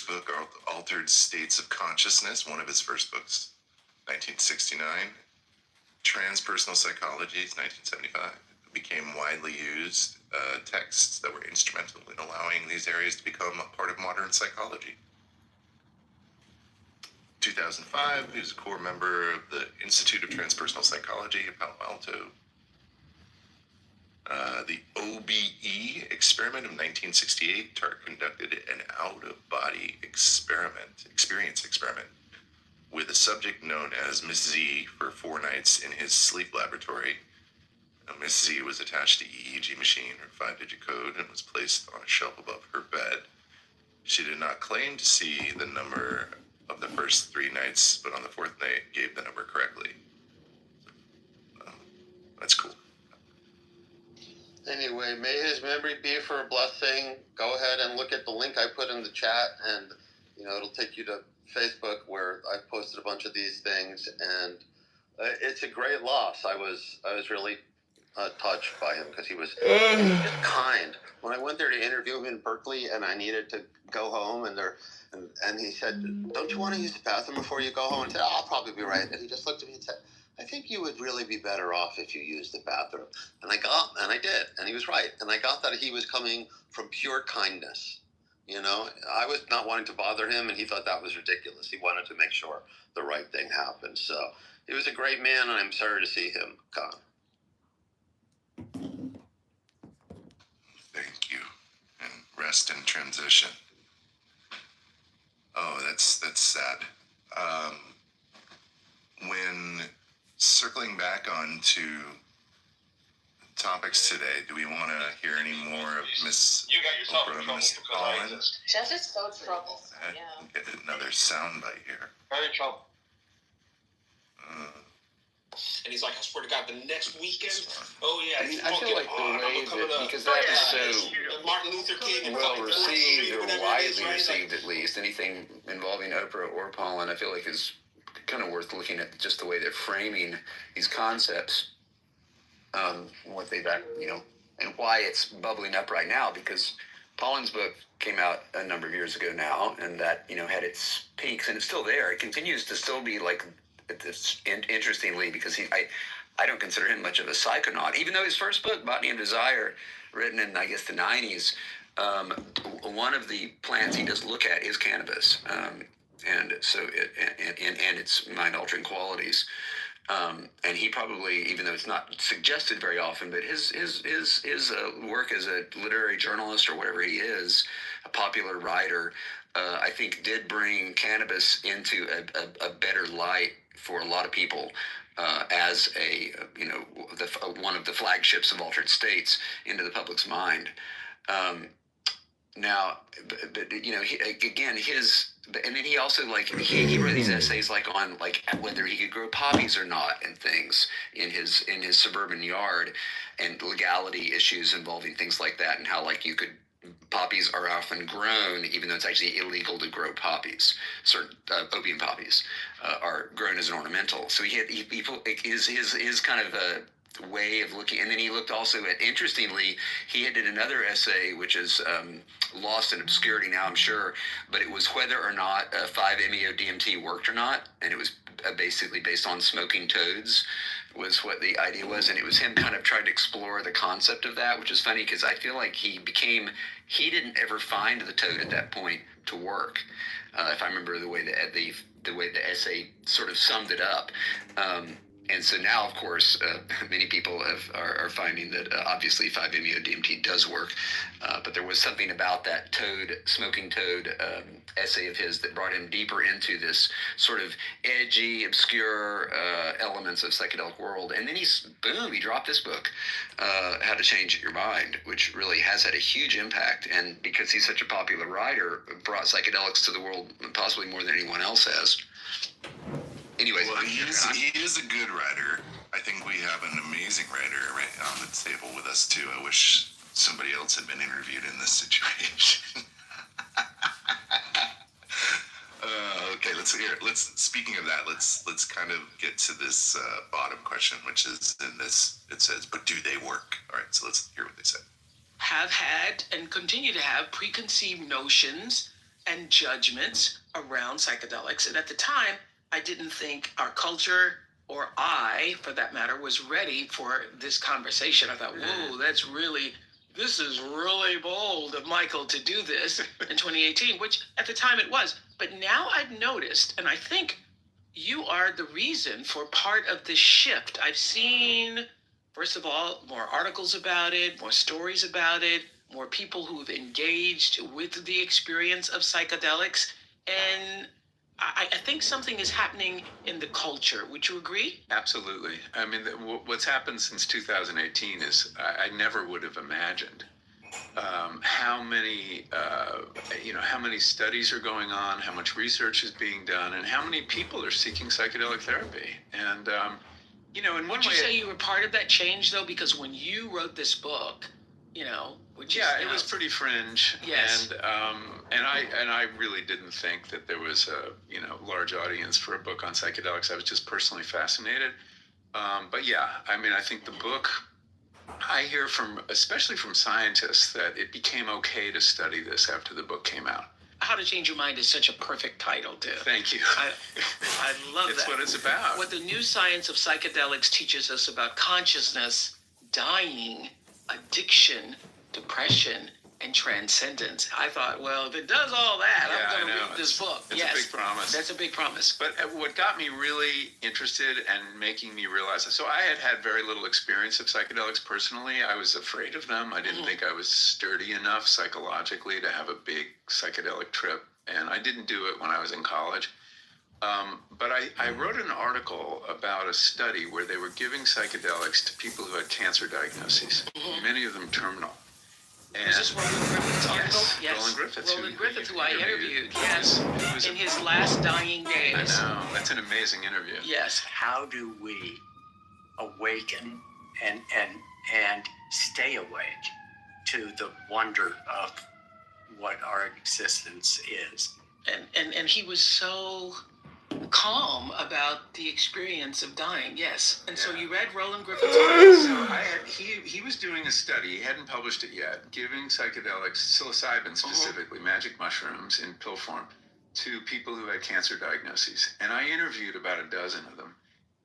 book, Altered States of Consciousness, one of his first books, 1969. Transpersonal Psychology, 1975. It became widely used texts that were instrumental in allowing these areas to become a part of modern psychology. 2005, he was a core member of the Institute of Transpersonal Psychology in Palo Alto. The OBE experiment of 1968, Tart conducted an out-of-body experience experiment with a subject known as Miss Z for 4 nights in his sleep laboratory. Now, Miss Z was attached to EEG machine, her 5-digit code, and was placed on a shelf above her bed. She did not claim to see the number of the first 3 nights, but on the 4th night gave the number correctly. That's cool. Anyway, may his memory be for a blessing. Go ahead and look at the link I put in the chat, and it'll take you to Facebook where I posted a bunch of these things, and it's a great loss. I was really touched by him because he was just kind. When I went there to interview him in Berkeley, and I needed to go home, and he said, "Don't you want to use the bathroom before you go home?" And I said, "Oh, I'll probably be right." And he just looked at me and said, "I think you would really be better off if you used the bathroom." And I did, and he was right. And I got that he was coming from pure kindness. I was not wanting to bother him, and he thought that was ridiculous. He wanted to make sure the right thing happened. So he was a great man, and I'm sorry to see him gone. Thank you, and rest in transition. Oh, that's sad. When circling back onto topics today, do we want to hear any more of Miss Oprah and Miss Pollen? Just so trouble. Yeah. Get another soundbite here. I'm in trouble. And he's like, I swear to God, the next weekend. Oh yeah. I mean, I feel like the way that, because that is so Martin Luther King well received, or widely received at least, anything involving Oprah or Pollen, I feel like is kind of worth looking at just the way they're framing these concepts, what they've, and why it's bubbling up right now, because Pollen's book came out a number of years ago now, and that, had its peaks, and it's still there. It continues to still be like, this, interestingly, because I don't consider him much of a psychonaut, even though his first book, Botany of Desire, written in, I guess, the 90s, one of the plants he does look at is cannabis. And so and its mind-altering qualities, and he probably, even though it's not suggested very often, but his work as a literary journalist or whatever he is, a popular writer, I think did bring cannabis into a better light for a lot of people as one of the flagships of altered states into the public's mind. Now, but and then he also he wrote these essays on whether he could grow poppies or not and things in his suburban yard, and legality issues involving things like that, and how poppies are often grown even though it's actually illegal to grow poppies. Certain opium poppies are grown as an ornamental. So his kind of way of looking, and then he looked also at, interestingly, he did another essay which is lost in obscurity now, I'm sure, but it was whether or not 5-MeO-DMT worked or not, and it was basically based on smoking toads was what the idea was, and it was him kind of trying to explore the concept of that, which is funny because I feel like he didn't ever find the toad at that point to work, if I remember the way the essay sort of summed it up. And so now, of course, many people are finding that obviously 5-MeO-DMT does work, but there was something about that smoking toad essay of his that brought him deeper into this sort of edgy, obscure elements of psychedelic world. And then he dropped this book, How to Change Your Mind, which really has had a huge impact. And because he's such a popular writer, brought psychedelics to the world possibly more than anyone else has. Anyways, well, he is a good writer. I think we have an amazing writer right on the table with us too. I wish somebody else had been interviewed in this situation. Okay, let's hear it. Speaking of that, let's kind of get to this bottom question, which is in this. It says, "But do they work?" All right, so let's hear what they said. Have had and continue to have preconceived notions and judgments around psychedelics. And at the time, I didn't think our culture, or I, for that matter, was ready for this conversation. I thought, whoa, this is really bold of Michael to do this in 2018, which at the time it was. But now I've noticed, and I think you are the reason for part of this shift. I've seen, first of all, more articles about it, more stories about it, more people who've engaged with the experience of psychedelics. And I think something is happening in the culture. Would you agree? Absolutely. I mean, what's happened since 2018 is I never would have imagined how many studies are going on, how much research is being done, and how many people are seeking psychedelic therapy. And in one Would you way, say you were part of that change, though? Because when you wrote this book, which is, it was pretty fringe. Yes. And I really didn't think that there was a large audience for a book on psychedelics. I was just personally fascinated. But yeah, I mean, I think the book, I hear especially from scientists, that it became okay to study this after the book came out. How to Change Your Mind is such a perfect title, too. Thank you. I love It's that. what it's about. What the new science of psychedelics teaches us about consciousness, dying, addiction, depression, and transcendence. I thought, well, if it does all that, I'm going to read this book. It's a big promise. That's a big promise. But what got me really interested and making me realize, so I had very little experience of psychedelics personally. I was afraid of them. I didn't think I was sturdy enough psychologically to have a big psychedelic trip. And I didn't do it when I was in college. But I wrote an article about a study where they were giving psychedelics to people who had cancer diagnoses, many of them terminal. Was this Roland Griffith's article? Yes. Roland Griffith. Roland Griffith, who I interviewed. Yes. In his last dying days. I know. That's an amazing interview. Yes. How do we awaken and stay awake to the wonder of what our existence is? And he was so calm about the experience of dying. Yes. And so you read Roland Griffith's article. So he was doing a study, he hadn't published it yet, giving psychedelics, psilocybin specifically, magic mushrooms in pill form, to people who had cancer diagnoses. And I interviewed about a dozen of them.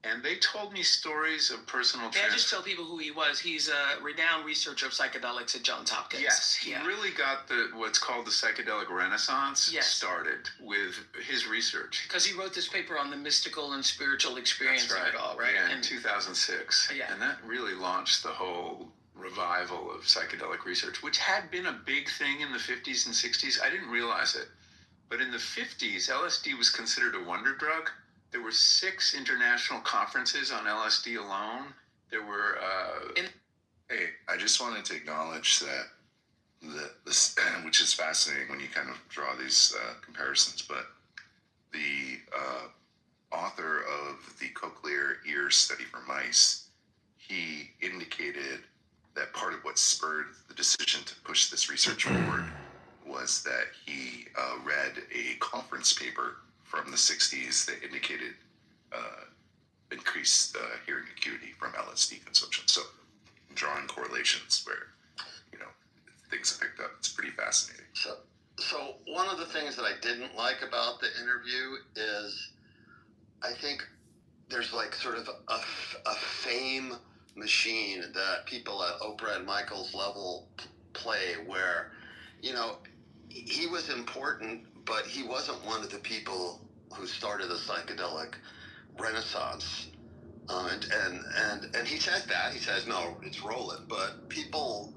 And they told me stories of personal Can I just tell people who he was? He's a renowned researcher of psychedelics at Johns Hopkins. Yes, he really got what's called the psychedelic renaissance started with his research. Because he wrote this paper on the mystical and spiritual experience of it all, right? Yeah, in 2006. Yeah. And that really launched the whole revival of psychedelic research, which had been a big thing in the 50s and 60s. I didn't realize it. But in the 50s, LSD was considered a wonder drug. There were 6 international conferences on LSD alone. There were... Hey, I just wanted to acknowledge that this, which is fascinating when you kind of draw these comparisons, but the author of the cochlear ear study for mice, he indicated that part of what spurred the decision to push this research forward was that he read a conference paper from the 60s that indicated increased hearing acuity from LSD consumption. So drawing correlations where, things picked up. It's pretty fascinating. So one of the things that I didn't like about the interview is I think there's like sort of a fame machine that people at Oprah and Michael's level play where, he was important, but he wasn't one of the people who started the psychedelic renaissance. And he says that. He says, no, it's Roland. But people,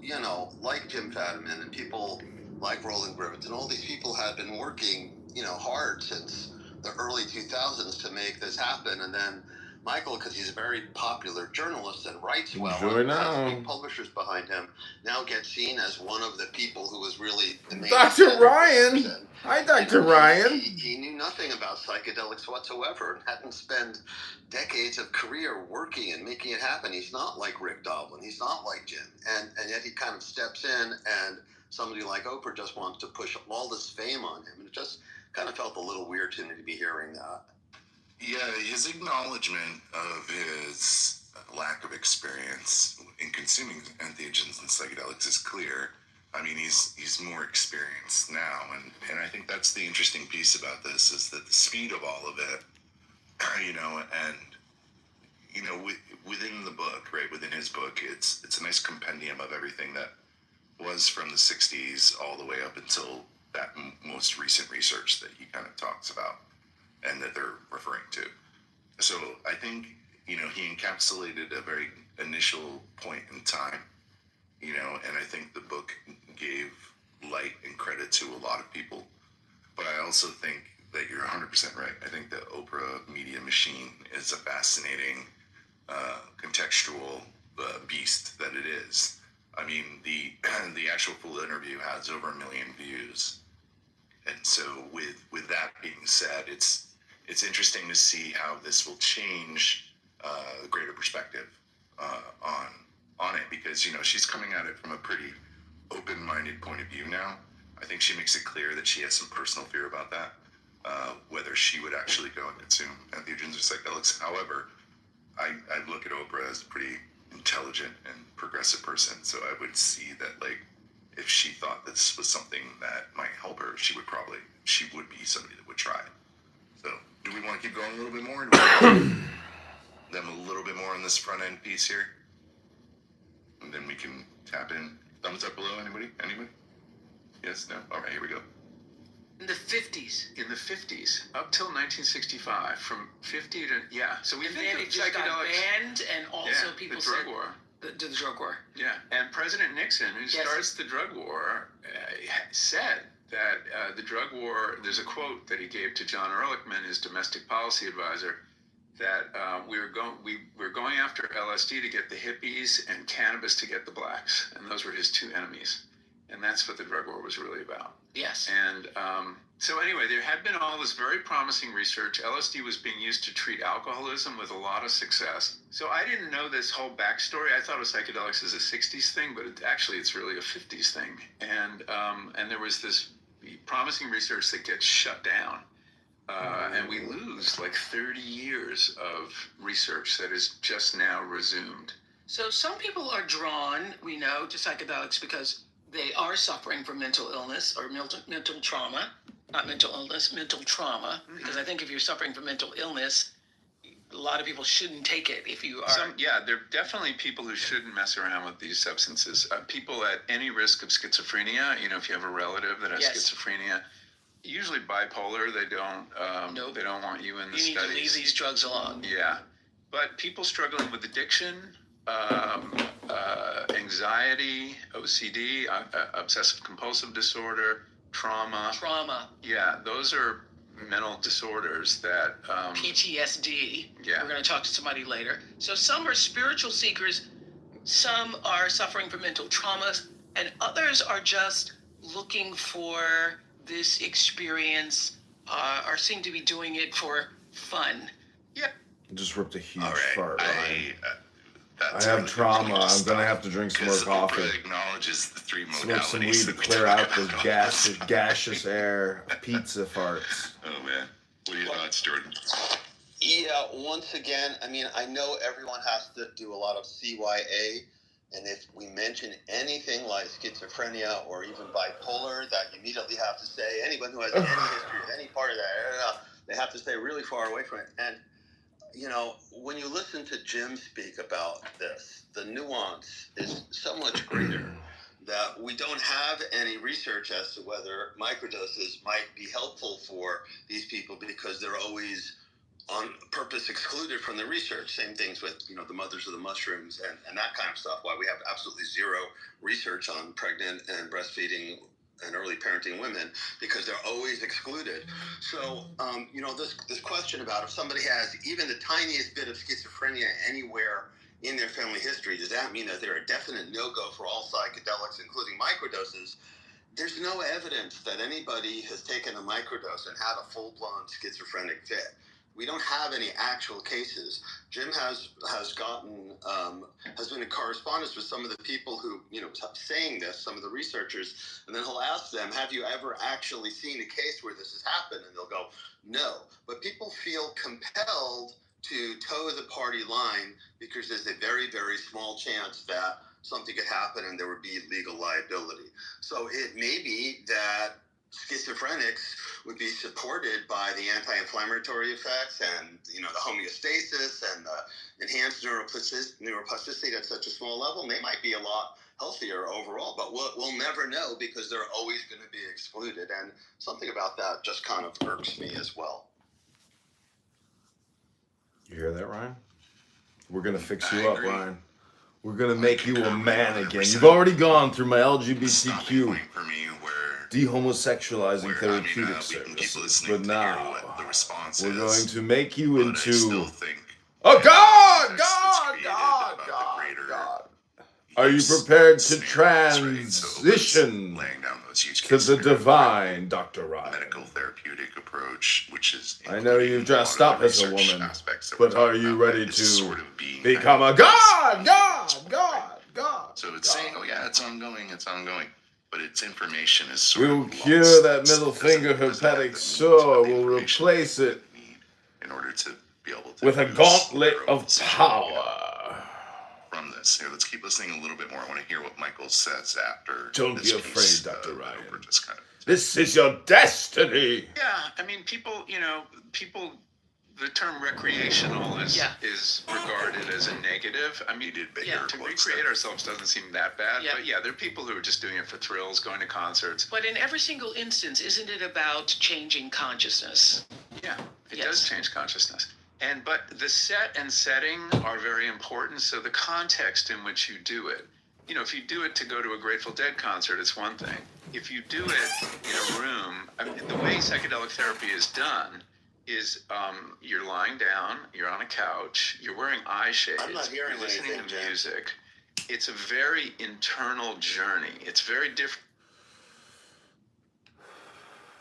like Jim Fadiman and people like Roland Griffith and all these people had been working, hard since the early 2000s to make this happen. And then Michael, because he's a very popular journalist and writes well, and has big publishers behind him, now gets seen as one of the people who was really the main Dr. Ryan. Hi, Dr. Ryan. He knew nothing about psychedelics whatsoever and hadn't spent decades of career working and making it happen. He's not like Rick Doblin. He's not like Jim. And yet he kind of steps in, and somebody like Oprah just wants to push all this fame on him. And it just kind of felt a little weird to me to be hearing that. Yeah, his acknowledgement of his lack of experience in consuming entheogens and psychedelics is clear. I mean, he's more experienced now, and I think that's the interesting piece about this is that the speed of all of it, and within the book, right, within his book, it's a nice compendium of everything that was from the 60s all the way up until that most recent research that he kind of talks about and that they're referring to. So I think, he encapsulated a very initial point in time, and I think the book gave light and credit to a lot of people. But I also think that you're 100% right. I think the Oprah media machine is a fascinating, contextual beast that it is. I mean, the actual full interview has over 1 million views, and so with that being said, it's interesting to see how this will change the greater perspective on it, because she's coming at it from a pretty open-minded point of view now. I think she makes it clear that she has some personal fear about that, whether she would actually go and consume entheogens or psychedelics. However, I look at Oprah as a pretty intelligent and progressive person, so I would see that, like, if she thought this was something that might help her, she would be somebody that would try. So, do we want to keep going a little bit more? Do we want them a little bit more on this front end piece here? And then we can tap in. Thumbs up below, anybody? Yes, no? All right, here we go. In the 50s. In the 50s, up till 1965, from 50 to, yeah. So we And think then of it just got psychedelics. banned, and also people the said drug war. The drug war. Yeah, and President Nixon, who Yes. starts the drug war, said that the drug war, there's a quote that he gave to John Ehrlichman, his domestic policy advisor, that we're going after LSD to get the hippies and cannabis to get the blacks. And those were his two enemies. And that's what the drug war was really about. Yes. And so anyway, there had been all this very promising research. LSD was being used to treat alcoholism with a lot of success. So I didn't know this whole backstory. I thought of psychedelics as a 60s thing, but it's really a 50s thing. And there was this promising research that gets shut down. And we lose like 30 years of research that is just now resumed. So some people are drawn, we know, to psychedelics because they are suffering from mental illness or mental trauma. Not mental illness, mental trauma. Mm-hmm. Because I think if you're suffering from mental illness, a lot of people shouldn't take it if you are. There are definitely people who shouldn't mess around with these substances. People at any risk of schizophrenia, if you have a relative that has schizophrenia, usually bipolar, they don't Nope. They don't want you in the studies. You need to leave these drugs alone. Yeah. But people struggling with addiction, anxiety, OCD, obsessive compulsive disorder, trauma. Yeah, those are mental disorders that PTSD. Yeah. We're going to talk to somebody later. So some are spiritual seekers, some are suffering from mental traumas, and others are just looking for this experience, or seem to be doing it for fun. Yeah. Just ripped a huge All right. fart. I That's have really trauma. good. I'm gonna have to drink some more coffee. Oprah acknowledges the three Smoke some weed modalities to that we clear talk out the about. gaseous air, pizza farts. Oh man, what are your thoughts, Jordan? Yeah, once again, I mean, I know everyone has to do a lot of CYA, and if we mention anything like schizophrenia or even bipolar, that you immediately have to say, anyone who has any history of any part of that, they have to stay really far away from it. And when you listen to Jim speak about this, the nuance is so much greater that we don't have any research as to whether microdoses might be helpful for these people because they're always on purpose excluded from the research. Same things with, the mothers of the mushrooms and that kind of stuff, why we have absolutely zero research on pregnant and breastfeeding and early parenting women, because they're always excluded. So, this question about if somebody has even the tiniest bit of schizophrenia anywhere in their family history, does that mean that they're a definite no-go for all psychedelics, including microdoses? There's no evidence that anybody has taken a microdose and had a full-blown schizophrenic fit. We don't have any actual cases. Jim has been in correspondence with some of the people who, saying this, some of the researchers, and then he'll ask them, have you ever actually seen a case where this has happened? And they'll go, no. But people feel compelled to toe the party line because there's a very, very small chance that something could happen and there would be legal liability. So it may be that schizophrenics would be supported by the anti-inflammatory effects and, the homeostasis and the enhanced neuroplasticity at such a small level. They might be a lot healthier overall, but we'll never know because they're always going to be excluded. And something about that just kind of irks me as well. You hear that, Ryan? We're gonna fix you I up, agree. Ryan. We're gonna make you a man again. 100%. You've already gone through my stopping LGBTQ point for me where dehomosexualizing therapeutic we can keep services, listening but to hear now what the response we're is. going to make you But I still into. think Oh God! that's God! created God! about the God! greater God! Are you use prepared to scenarios, right? So transition laying down those use to case the scenarios, divine, Dr. Ryan? medical therapeutic approach, which is I know including you've dressed a lot up of as a the research woman, aspects that but we're are talking you about, ready that to is sort of being become a kind of God? right? God! So it's saying, oh yeah, it's ongoing, but its information is We sort will of cure lost. that It middle doesn't- finger it doesn't have herpetic the sore. means or the We'll information replace that it we need in order to be able to with a use gauntlet their own of decision, power. From this. Here, let's keep listening a little bit more. I want to hear what Michael says after. Don't this be afraid, piece, Dr. that Ryan. we're just kind of This is your destiny. Yeah, I mean, people. The term recreational is regarded as a negative. I mean, did bigger Yeah. to quotes recreate there. ourselves doesn't seem that bad. Yeah. But yeah, there are people who are just doing it for thrills, going to concerts. But in every single instance, isn't it about changing consciousness? Yeah, it Yes. does change consciousness. But the set and setting are very important. So the context in which you do it. If you do it to go to a Grateful Dead concert, it's one thing. If you do it in a room, I mean, the way psychedelic therapy is done is you're lying down, you're on a couch, you're wearing eye shades, I'm not hearing you're listening anything, to Jen. music. It's a very internal journey. It's very different.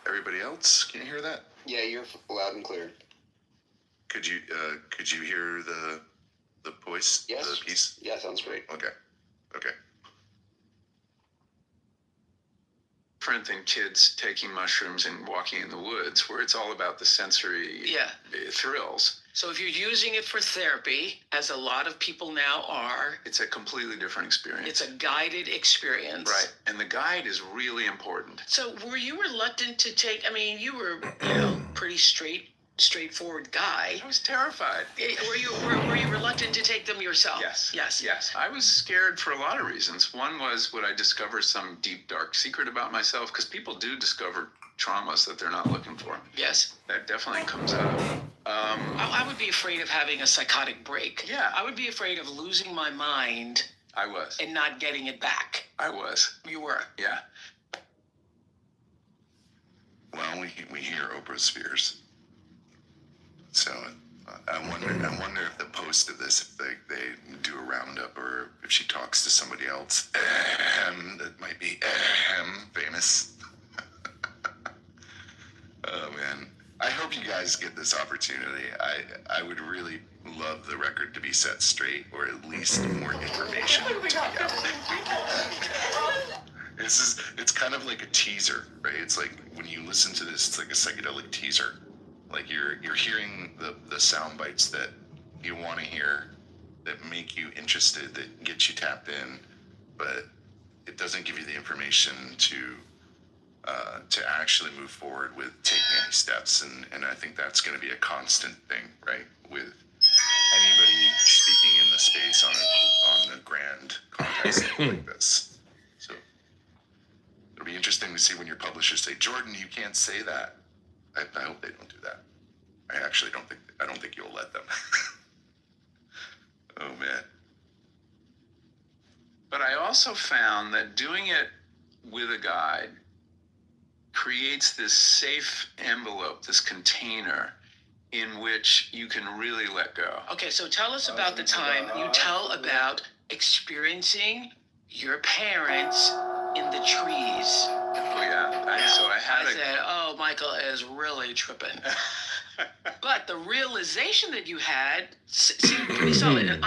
Everybody else, can you hear that? Yeah, you're loud and clear. Could you hear the voice? Yes. The piece? Yeah, sounds great. Okay. Different than kids taking mushrooms and walking in the woods, where it's all about the sensory thrills. So if you're using it for therapy, as a lot of people now are, It's a completely different experience. it's a guided experience. Right, and the guide is really important. So were you reluctant to take, you were, pretty straightforward guy. I was terrified. Were you reluctant to take them yourself? Yes. I was scared for a lot of reasons. One was, would I discover some deep, dark secret about myself? Because people do discover traumas that they're not looking for. Yes. That definitely comes out. I would be afraid of having a psychotic break. Yeah. I would be afraid of losing my mind I was. and not getting it back. I was. You were. Yeah. Well, we hear Oprah's fears. So I wonder if the post of this, if they do a roundup, or if she talks to somebody else that might be famous. Oh man, I hope you guys get this opportunity. I would really love the record to be set straight, or at least more information to be out. It's kind of like a teaser, right? It's like when you listen to this, it's like a psychedelic teaser. Like you're hearing the sound bites that you want to hear, that make you interested, that get you tapped in, but it doesn't give you the information to actually move forward with taking any steps. And I think that's going to be a constant thing, right? With anybody speaking in the space on a grand context like this. So it'll be interesting to see when your publishers say, Jordan, you can't say that. I hope they don't do that. I actually don't think you'll let them. Oh man. But I also found that doing it with a guide creates this safe envelope, this container in which you can really let go. Okay, so tell us about the time you tell about experiencing your parents in the trees. Oh yeah. I said, oh, Michael is really tripping. But the realization that you had seemed pretty solid. And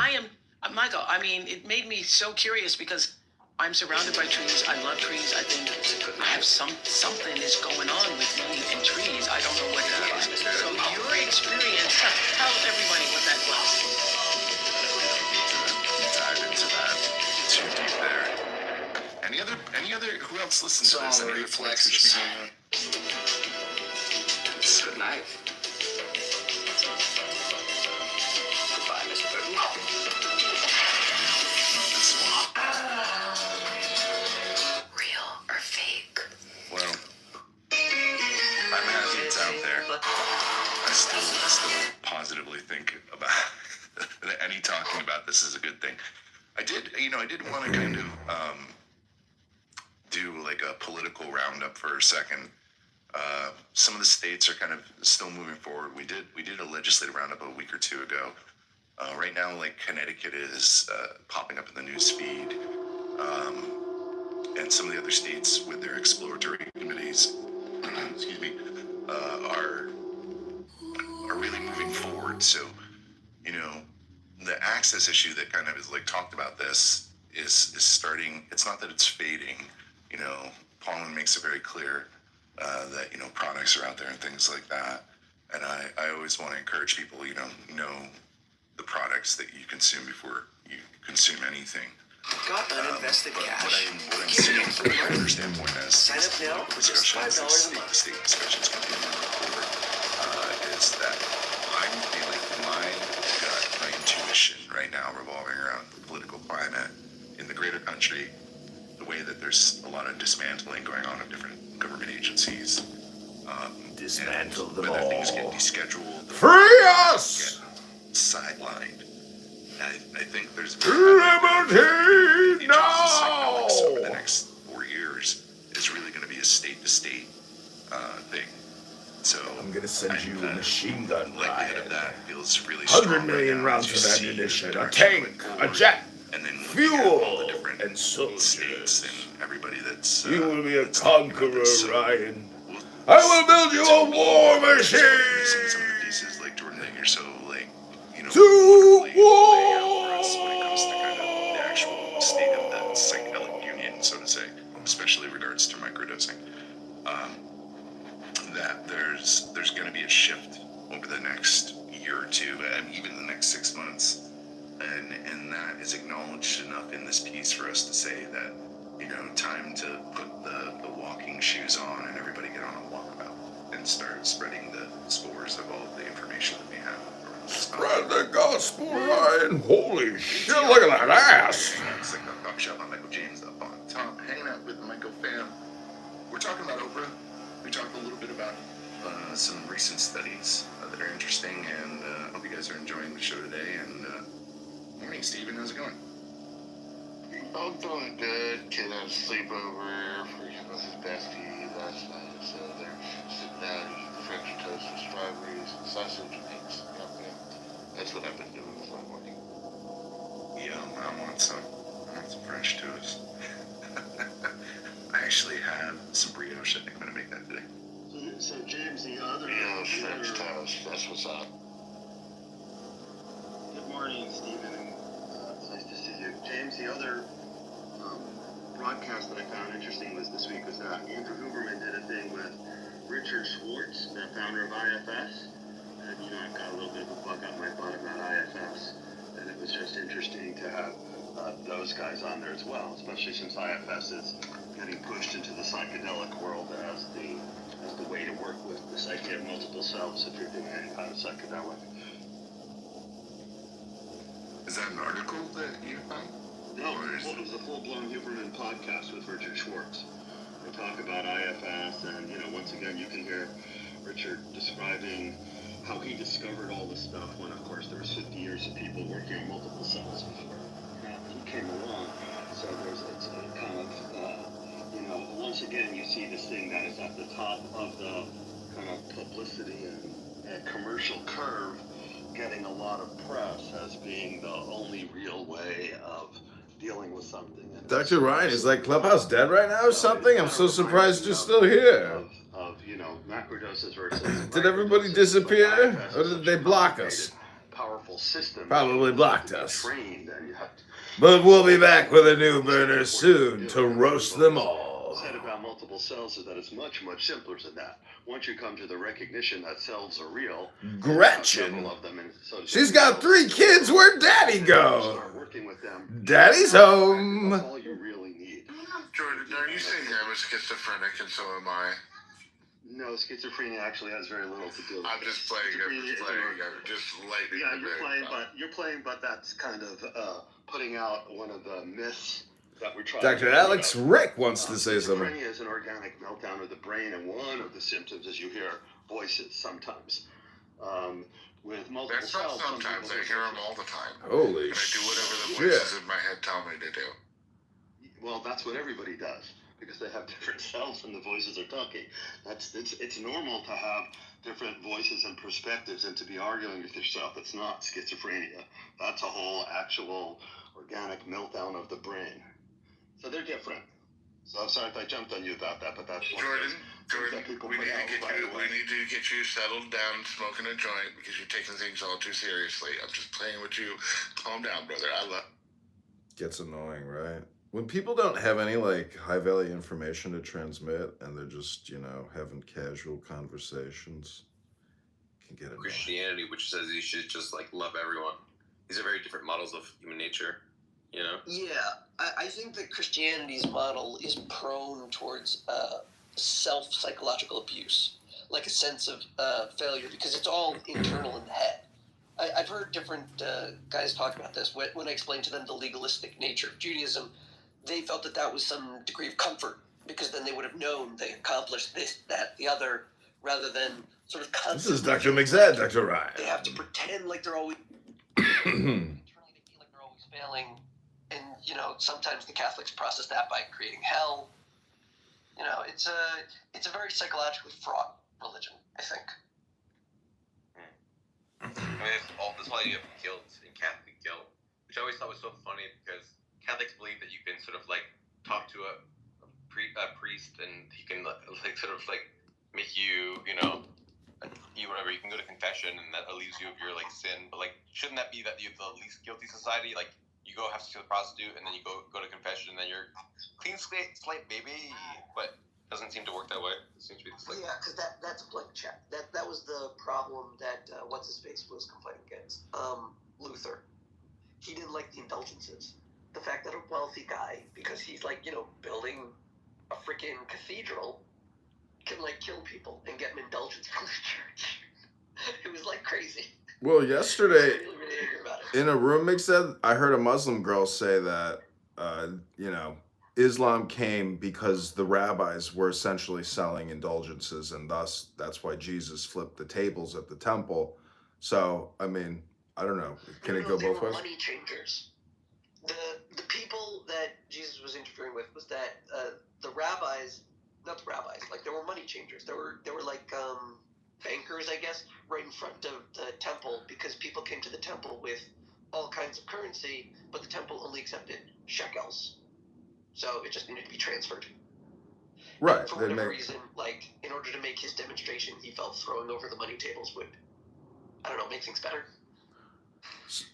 Michael, it made me so curious because I'm surrounded by trees. I love trees. I think I have something is going on with me and trees. I don't know what it is. So your experience, tell everybody what that was. Dive into that too deep listen to this. Any reflexes should be going on. Good night. Goodbye, Mr. Burton. This one. Real or fake? Well, I'm happy it's out there. I still positively think about that any talking about this is a good thing. I did want to kind of do like a political roundup for a second. Some of the states are kind of still moving forward. We did a legislative roundup a week or two ago. Right now, like Connecticut is popping up in the news feed, and some of the other states with their exploratory committees, excuse me, are really moving forward. So, the access issue that kind of is like talked about this is starting. It's not that it's fading. Paulin makes it very clear that products are out there and things like that. And I always want to encourage people, know the products that you consume before you consume anything. Got uninvested cash. What I'm seeing from a regular standpoint as Sign up now for just $5 a month. State discussions continue to move forward, is that I'm feeling my gut, my intuition right now revolving around the political climate in the greater country, the way that there's a lot of dismantling going on of different government agencies. Dismantle and them whether things get all. descheduled, Free us! get sidelined. I think there's Liberty now! over the next 4 years is really going to be a state-to-state thing. So I'm gonna send you a machine gun likelihood of ride. that feels really 100 strong million right now rounds as of you see ammunition, the a direction tank, going a forward. jet, And then looking at all the fuel, different and soldiers. states and everybody that's You will be a that's talking about conqueror, this. So Ryan. we'll- I will build you a war Some of the machine! pieces like Jordan that you're so To wonderfully lay war! out for us when it comes to kind of the actual state of the psychedelic union, so to say, especially in regards to microdosing. That there's going to be a shift over the next year or two, and even the next 6 months, and that is acknowledged enough in this piece for us to say that time to put the walking shoes on and everybody get on a walkabout and start spreading the spores of all the information that we have. Spread the gospel, Ryan. Holy shit, look at that ass. It's like a coffee shop on Michael James up on top, hanging out with the Michael fam. We're talking about Oprah. We talked a little bit about some recent studies that are interesting, and I hope you guys are enjoying the show today. And morning, Steven. How's it going? I'm doing good. Kid had a sleepover for his bestie last night, so they're sitting down eating French toast with strawberries and sausage meats. Yep. That's what I've been doing this morning. Yeah, I want some French toast. I actually have some brioche. I think I'm gonna make that today. So James, the other French toast. That's what's up. Good morning, Stephen. It's nice to see you. James, the other broadcast that I found interesting was this week was Andrew Huberman did a thing with Richard Schwartz, the founder of IFS. And, I've got a little bit of a bug up my butt about IFS. And it was just interesting to have those guys on there as well, especially since IFS is getting pushed into the psychedelic world as the way to work with the psyche of multiple selves if you're doing any kind of psychedelic. Is that an article that you found? No, it was a full-blown Huberman podcast with Richard Schwartz. They talk about IFS, and once again, you can hear Richard describing how he discovered all this stuff when, of course, there was 50 years of people working on multiple cells before he came along. So it's a kind of, once again, you see this thing that is at the top of the kind of publicity and commercial curve, getting a lot of press as being the only real way of dealing with something. And Dr. Ryan, is like Clubhouse dead right now or something? I'm so surprised you're still here. Of macrodoses versus. Did everybody disappear? Or did they block us? Powerful system. Probably blocked us. Trained and you have to. But we'll be back with a new burner soon to roast them all. Said about multiple cells is that it's much, much simpler than that. Once you come to the recognition that cells are real, Gretchen. of them, and so She's got 3 kids. Where'd Daddy go? start working with them. Daddy's home. That's all you really need. Jordan, are you saying I'm a schizophrenic and so am I? No, schizophrenia actually has very little to do with it. I'm just playing. I'm just lightning. Yeah, you're playing, but that's kind of putting out one of the myths that we're trying. Dr. Alex Rick wants to say something. Schizophrenia is an organic meltdown of the brain, and one of the symptoms is you hear voices sometimes. With multiple That's not cells, sometimes. I hear them all the time. Holy and I do whatever the shit. voices in my head tell me to do. Well, that's what everybody does because they have different cells and the voices are talking. It's normal to have different voices and perspectives and to be arguing with yourself. It's not schizophrenia. That's a whole actual organic meltdown of the brain. So they're different. So I'm sorry if I jumped on you about that, but that's Jordan, we need to get you settled down, smoking a joint because you're taking things all too seriously. I'm just playing with you. Calm down, brother. I love. Gets annoying, right? When people don't have any like high value information to transmit and they're just, having casual conversations, it can get annoying. Christianity, which says you should just like love everyone. These are very different models of human nature, Yeah, I think that Christianity's model is prone towards self-psychological abuse, like a sense of failure, because it's all internal in the head. I've heard different guys talk about this. When I explained to them the legalistic nature of Judaism, they felt that was some degree of comfort, because then they would have known they accomplished this, that, the other, rather than sort of This is Dr. McZad, Dr. Ryan. They have to pretend like they're always internally they feel like they're always failing, and sometimes the Catholics process that by creating hell. It's a very psychologically fraught religion, I think. I mean, this whole idea of guilt and Catholic guilt, which I always thought was so funny because Catholics believe that you can sort of like talk to a priest and he can like sort of like make you, whatever. You can go to confession and that relieves you of your like sin. But like, shouldn't that be that you're the least guilty society? Like, you go have sex with a prostitute and then you go to confession and then you're clean slate baby. But it doesn't seem to work that way. It seems to be this like. Yeah, because that's a blank check. That was the problem that what's his face was complaining against. Luther. He didn't like the indulgences. The fact that a wealthy guy, because he's like, building a freaking cathedral, can like kill people and get an indulgence from the church. It was like crazy. Well, yesterday, really angry about it. in a room mixed, I heard a Muslim girl say that, Islam came because the rabbis were essentially selling indulgences, and thus that's why Jesus flipped the tables at the temple. So, I mean, I don't know. Can it go both ways? Money changers. The people that Jesus was interfering with was that the rabbis, not the rabbis, like there were money changers. There were like bankers, I guess, right in front of the temple, because people came to the temple with all kinds of currency, but the temple only accepted shekels. So it just needed to be transferred. Right. And for whatever reason, like in order to make his demonstration, he felt throwing over the money tables would, I don't know, make things better.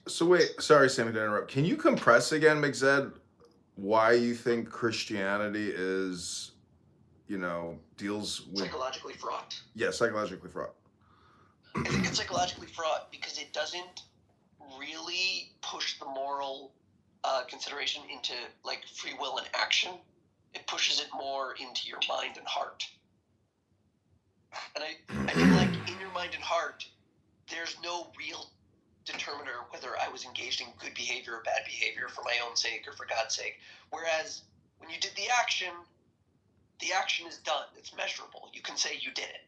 So wait, sorry, Sammy, to interrupt. Can you compress again, McZed, why you think Christianity is, deals with... Psychologically fraught. Yeah, psychologically fraught. I think it's psychologically fraught because it doesn't really push the moral consideration into like free will and action. It pushes it more into your mind and heart. And I feel like in your mind and heart, there's no real determiner whether I was engaged in good behavior or bad behavior for my own sake or for God's sake. Whereas when you did the action is done. It's measurable. You can say you did it.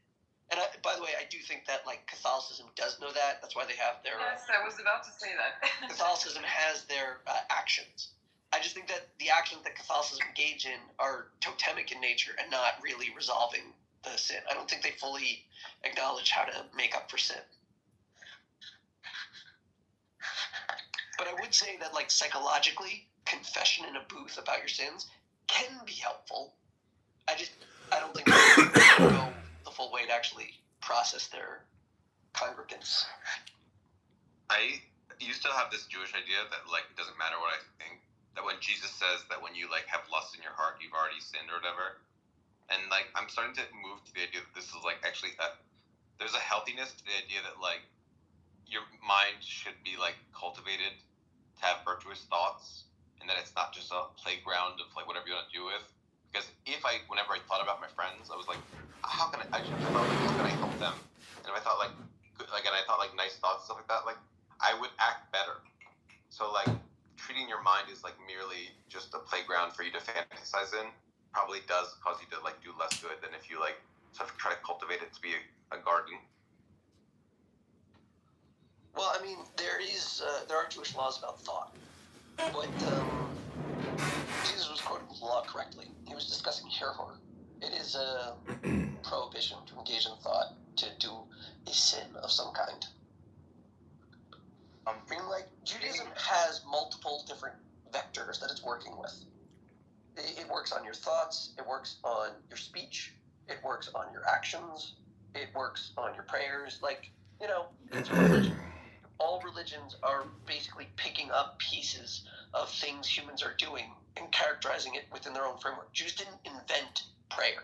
And by the way, I do think that like Catholicism does know that. That's why they have their... Yes, I was about to say that. Catholicism has their actions. I just think that the actions that Catholicism engage in are totemic in nature and not really resolving the sin. I don't think they fully acknowledge how to make up for sin. But I would say that like psychologically, confession in a booth about your sins can be helpful. I don't think they go the full way to actually process their congregants. I used to have this Jewish idea that like it doesn't matter what I think. That when Jesus says that when you like have lust in your heart, you've already sinned or whatever. And like I'm starting to move to the idea that this is like actually there's a healthiness to the idea that like your mind should be like cultivated to have virtuous thoughts, and that it's not just a playground of like whatever you want to do with. Because whenever I thought about my friends, I was like, how can I help them? And if I thought and I thought like nice thoughts, stuff like that, like I would act better. So like treating your mind as like merely just a playground for you to fantasize in probably does cause you to like do less good than if you like sort of try to cultivate it to be a garden. Well, I mean, there are Jewish laws about thought, but Jesus was quoting the law correctly. He was discussing herhor. It is a prohibition to engage in thought, to do a sin of some kind. I mean, like, Judaism has multiple different vectors that it's working with. It works on your thoughts, it works on your speech, it works on your actions, it works on your prayers. Like, you know, it's a religion. All religions are basically picking up pieces of things humans are doing and characterizing it within their own framework. Jews didn't invent prayer.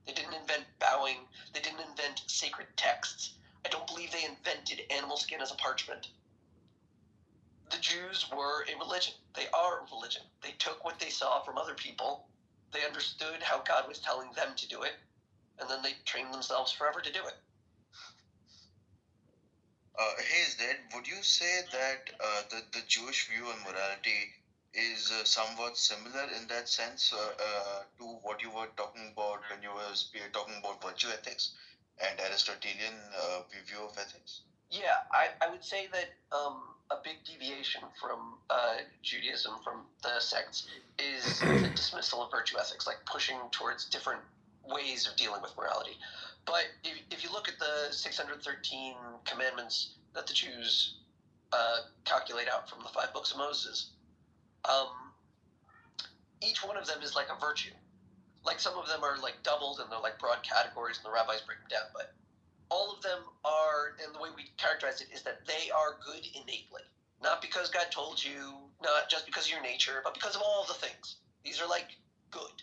They didn't invent bowing. They didn't invent sacred texts. I don't believe they invented animal skin as a parchment. The Jews were a religion. They are a religion. They took what they saw from other people. They understood how God was telling them to do it, and then they trained themselves forever to do it. Hey, Zed, would you say that the Jewish view on morality is somewhat similar in that sense to what you were talking about when you were talking about virtue ethics and Aristotelian view of ethics? Yeah, I would say that a big deviation from Judaism, from the sects, is the dismissal of virtue ethics, like pushing towards different ways of dealing with morality. But if you look at the 613 commandments that the Jews calculate out from the 5 books of Moses, each one of them is like a virtue. Like some of them are like doubled and they're like broad categories and the rabbis break them down, but all of them are, and the way we characterize it is that they are good innately. Not because God told you, not just because of your nature, but because of all the things. These are like good.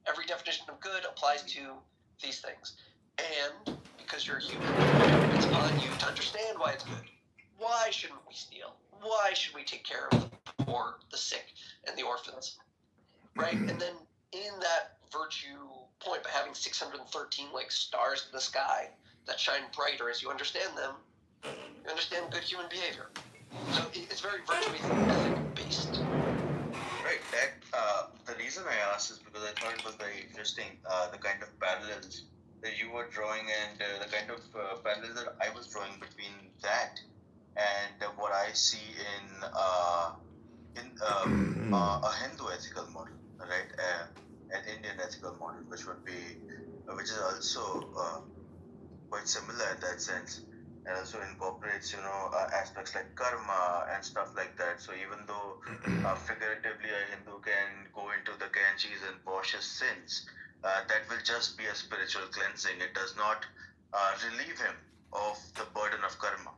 Every definition of good applies to these things. And because you're human, it's upon you to understand why it's good. Why shouldn't we steal? Why should we take care of the poor, the sick, and the orphans? Right? And then in that virtue point, by having 613 like stars in the sky that shine brighter as you understand them, you understand good human behavior. So it's very virtue ethic based. Right. The reason I asked is because I thought it was very interesting, the kind of parallels that you were drawing and the kind of parallels that I was drawing between that and what I see in a Hindu ethical model, right? An Indian ethical model, which is also quite similar in that sense, and also incorporates aspects like karma and stuff like that. So even though figuratively a Hindu can go into the Ganges and wash his sins, that will just be a spiritual cleansing. It does not relieve him of the burden of karma.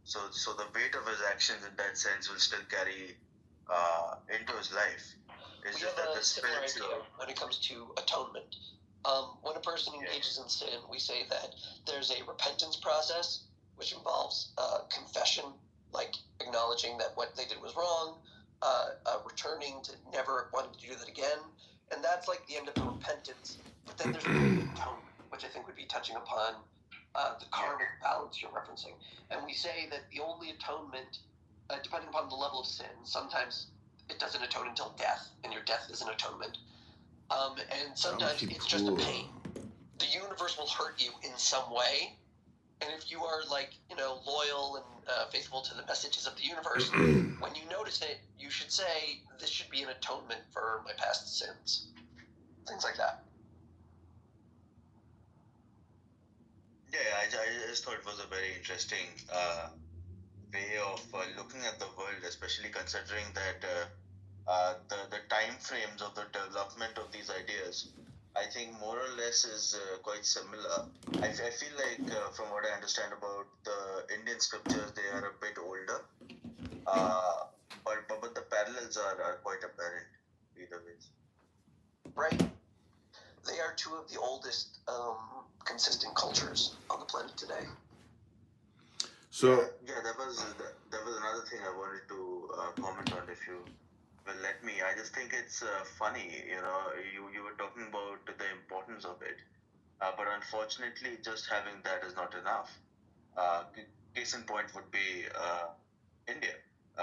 So the weight of his actions in that sense will still carry into his life. It's just that the spiritual, when it comes to atonement. When a person engages in sin, we say that there's a repentance process, which involves confession, like acknowledging that what they did was wrong, returning to never wanting to do that again, and that's like the end of the repentance. But then there's atonement, which I think would be touching upon the karmic balance you're referencing. And we say that the only atonement, depending upon the level of sin, sometimes it doesn't atone until death, and your death is an atonement. And sometimes it's just a pain. The universe will hurt you in some way, and if you are loyal and faithful to the messages of the universe, when you notice it, you should say, this should be an atonement for my past sins. Things like that. Yeah, I just thought it was a very interesting way of looking at the world, especially considering that the time frames of the development of these ideas, I think more or less is quite similar. I feel like from what I understand about the Indian scriptures, they are a bit older, but the parallels are quite apparent either ways. Right. They are two of the oldest consistent cultures on the planet today. So that was another thing I wanted to comment on, if you well, let me. I just think it's funny. You were talking about the importance of it, but unfortunately, just having that is not enough. Case in point would be India,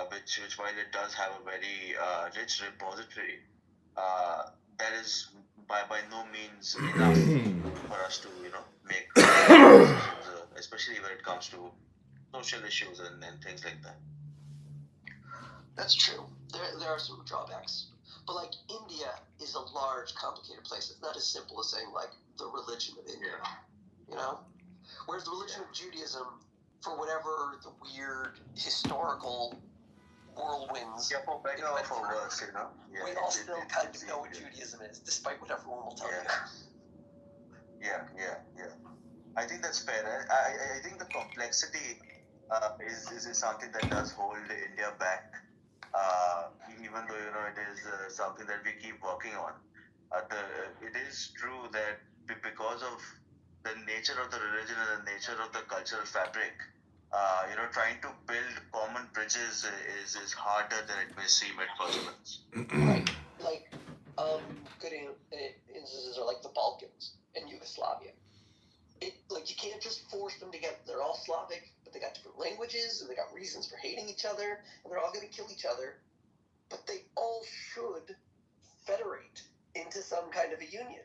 which while it does have a very rich repository, that is by no means enough for us to make decisions, especially when it comes to social issues and things like that. That's true. There are some drawbacks. But like India is a large, complicated place. It's not as simple as saying like the religion of India. You know? Whereas the religion of Judaism, for whatever the weird historical whirlwinds, Yeah, for better or for worse, we all still kind of know what Judaism is, despite what everyone will tell you. Yeah. I think that's fair. I think the complexity is something that does hold India back, even though it is something that we keep working on. It is true that because of the nature of the religion and the nature of the cultural fabric, trying to build common bridges is harder than it may seem at first glance. Right. Like, good instances are like the Balkans and Yugoslavia. You can't just force them together. They're all Slavic, but they got different languages and they got reasons for hating each other, and they're all going to kill each other. But they all should federate into some kind of a union.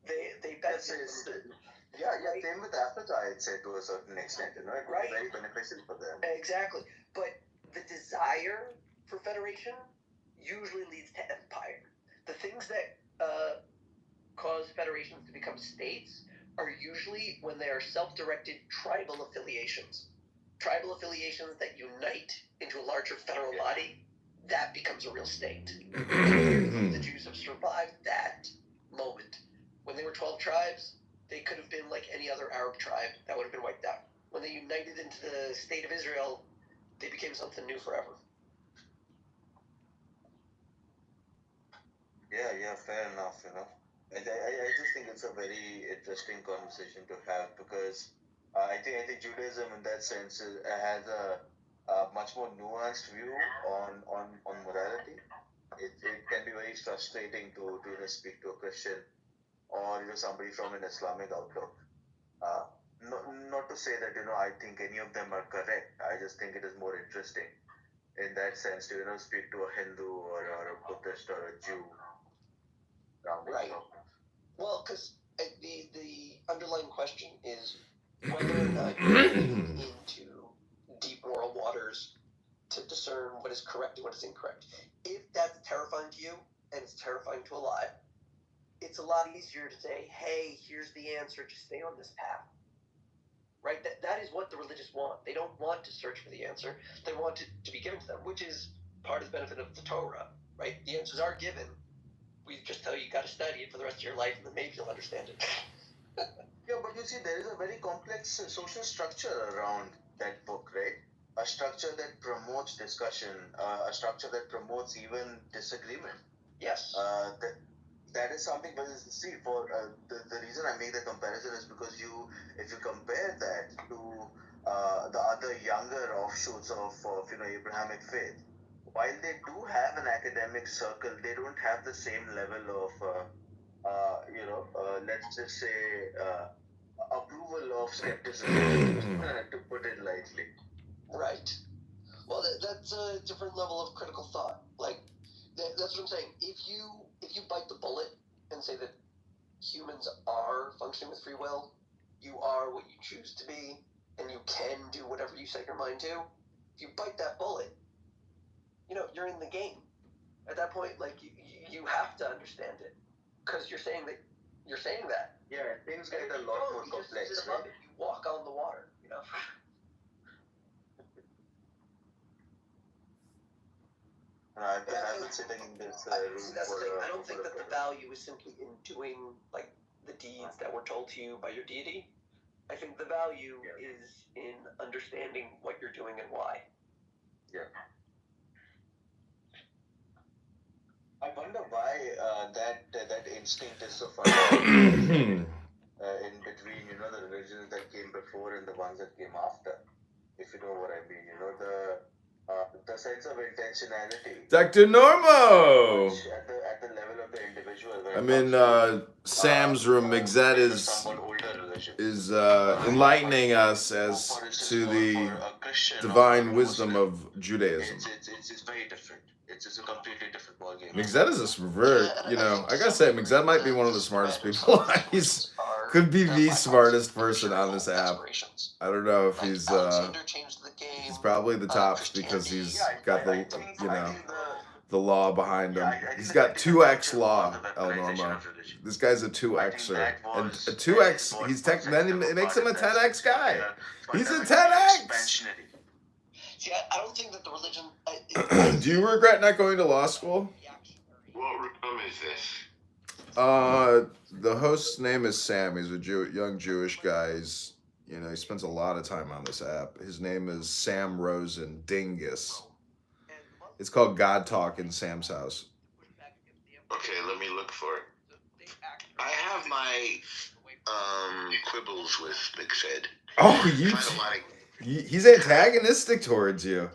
They benefit. Same with Africa, I'd say, to a certain extent. It would be very beneficial for them. Exactly. But the desire for federation usually leads to empire. The things that cause federations to become states are usually when they are self-directed tribal affiliations. Tribal affiliations that unite into a larger federal body, that becomes a real state. The Jews have survived that moment. When they were 12 tribes, they could have been like any other Arab tribe that would have been wiped out. When they united into the state of Israel, they became something new forever. Yeah, fair enough. I just think it's a very interesting conversation to have because I think Judaism in that sense has a much more nuanced view on morality. It can be very frustrating to speak to a Christian or somebody from an Islamic outlook. Not to say that I think any of them are correct. I just think it is more interesting in that sense to speak to a Hindu or a Buddhist or a Jew. Right. Well, because the underlying question is whether or not you're getting into deep moral waters to discern what is correct and what is incorrect. If that's terrifying to you, and it's terrifying to a lot, it's a lot easier to say, hey, here's the answer, just stay on this path. Right? That is what the religious want. They don't want to search for the answer. They want it to be given to them, which is part of the benefit of the Torah, right? The answers are given. We just tell you got to study it for the rest of your life, and then maybe you'll understand it. Yeah, but you see, there is a very complex social structure around that book, right? A structure that promotes discussion, a structure that promotes even disagreement. Yes. That is something. But see, for the reason I make the comparison is because if you compare that to the other younger offshoots of Abrahamic faith, while they do have an academic circle, they don't have the same level of let's just say approval of skepticism, to put it lightly. Right. Well, that's a different level of critical thought. That's what I'm saying. If you bite the bullet and say that humans are functioning with free will, you are what you choose to be, and you can do whatever you set your mind to. If you bite that bullet, you're in the game. At that point, you have to understand it, because you're saying that. Yeah, things get a lot more complex. Right? You walk on the water. I've been sitting in this room That's for the thing. I don't think that the value is simply in doing the deeds that were told to you by your deity. I think the value is in understanding what you're doing and why. Yeah. I wonder why that instinct is so fundamental in between the religions that came before and the ones that came after. If you know what I mean, the sense of intentionality. Dr. Normo! At the level of the individual. I'm in Sam's room. Mixette is enlightening us as to the divine wisdom of Judaism. It's very different. It's a completely different ballgame. Mixette is a very, I gotta say, Mixette might be one of the smartest people. He's could be the smartest person on this app. I don't know if he's probably the top because he's got the law behind him. He's got 2x law, El Normo. This guy's a 2xer. And a 2x, then it makes him a 10x guy. He's a 10x! See, I don't think that the religion... Do you regret not going to law school? What room is this? The host's name is Sam. He's a young Jewish guy. He spends a lot of time on this app. His name is Sam Rosen Dingus. It's called God Talk in Sam's house. Okay, let me look for it. I have my quibbles with Mixed. Oh, he's antagonistic towards you.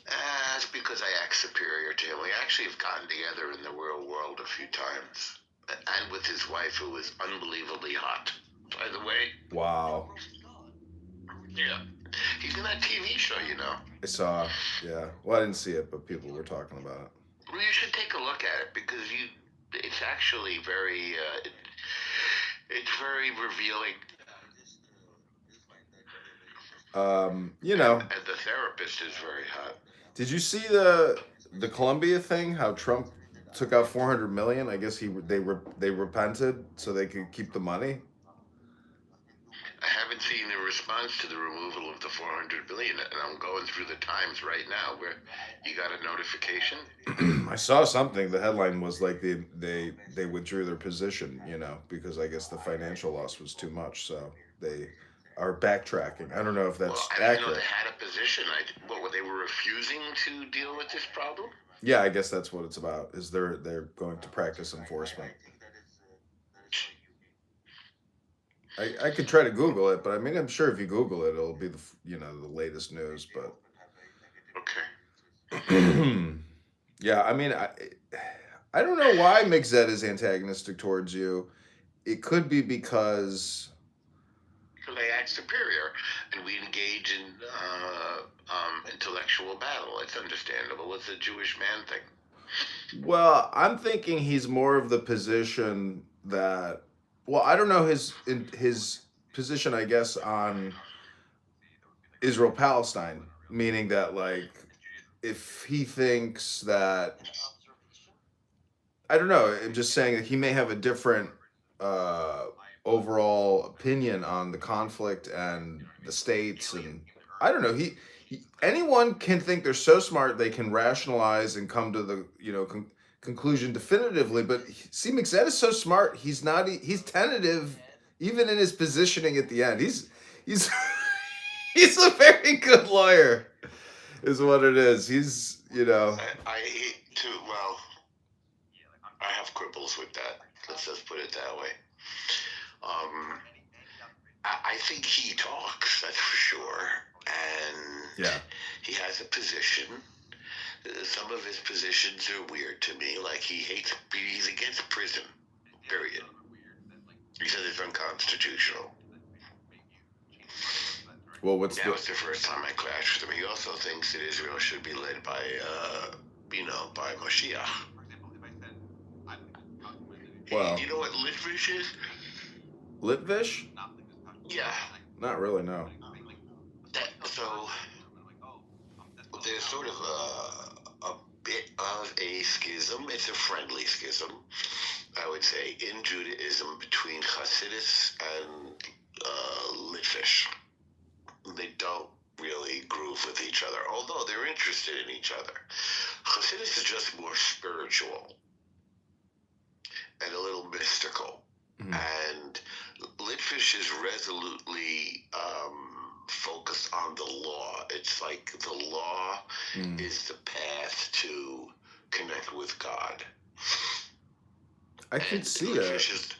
That's because I act superior to him. We actually have gotten together in the real world a few times. And with his wife, who is unbelievably hot, by the way. Wow. Yeah. He's in that TV show, I saw, yeah. Well, I didn't see it, but people were talking about it. Well, you should take a look at it because it's actually very, it's very revealing. And the therapist is very hot. Did you see the Columbia thing? How Trump took out $400 million? I guess they repented so they could keep the money. I haven't seen a response to the removal of the $400 billion, and I'm going through the Times right now where you got a notification. I saw something. The headline was like they withdrew their position, because I guess the financial loss was too much, so they are backtracking. I don't know if that's I didn't know accurate. they had a position. They were refusing to deal with this problem? Yeah, I guess that's what it's about. Is they're going to practice enforcement. I could try to Google it, but I mean, I'm sure if you Google it, it'll be the latest news. But okay. Yeah, I mean, I don't know why Mixette is antagonistic towards you. It could be because they act superior, and we engage in intellectual battle. It's understandable. It's a Jewish man thing. Well, I'm thinking he's more of the position that. Well, I don't know his position, I guess, on Israel-Palestine, meaning that, like, if he thinks that, I don't know, I'm just saying that he may have a different overall opinion on the conflict and the states, and I don't know. Anyone can think they're so smart they can rationalize and come to the conclusion definitively, but see, Mixette is so smart. He's tentative even in his positioning at the end. He's he's a very good lawyer is what it is. He's I too. Well, I have quibbles with that. Let's just put it that way. I think he talks, that's for sure, and he has a position. Some of his positions are weird to me. Like he's against prison, period. He says it's unconstitutional. Well, that was the first time I clashed with him. He also thinks that Israel should be led by, by Moshiach. Well, you know what Litvish is? Litvish? Yeah. Not really, no. So there's sort of a bit of a schism. It's a friendly schism, I would say, in Judaism between Hasidus and Litvish. They don't really groove with each other, although they're interested in each other. Hasidus is just more spiritual and a little mystical. Mm-hmm. And Litvish is resolutely focused on the law. It's like the law is the path to connect with God. I can see that.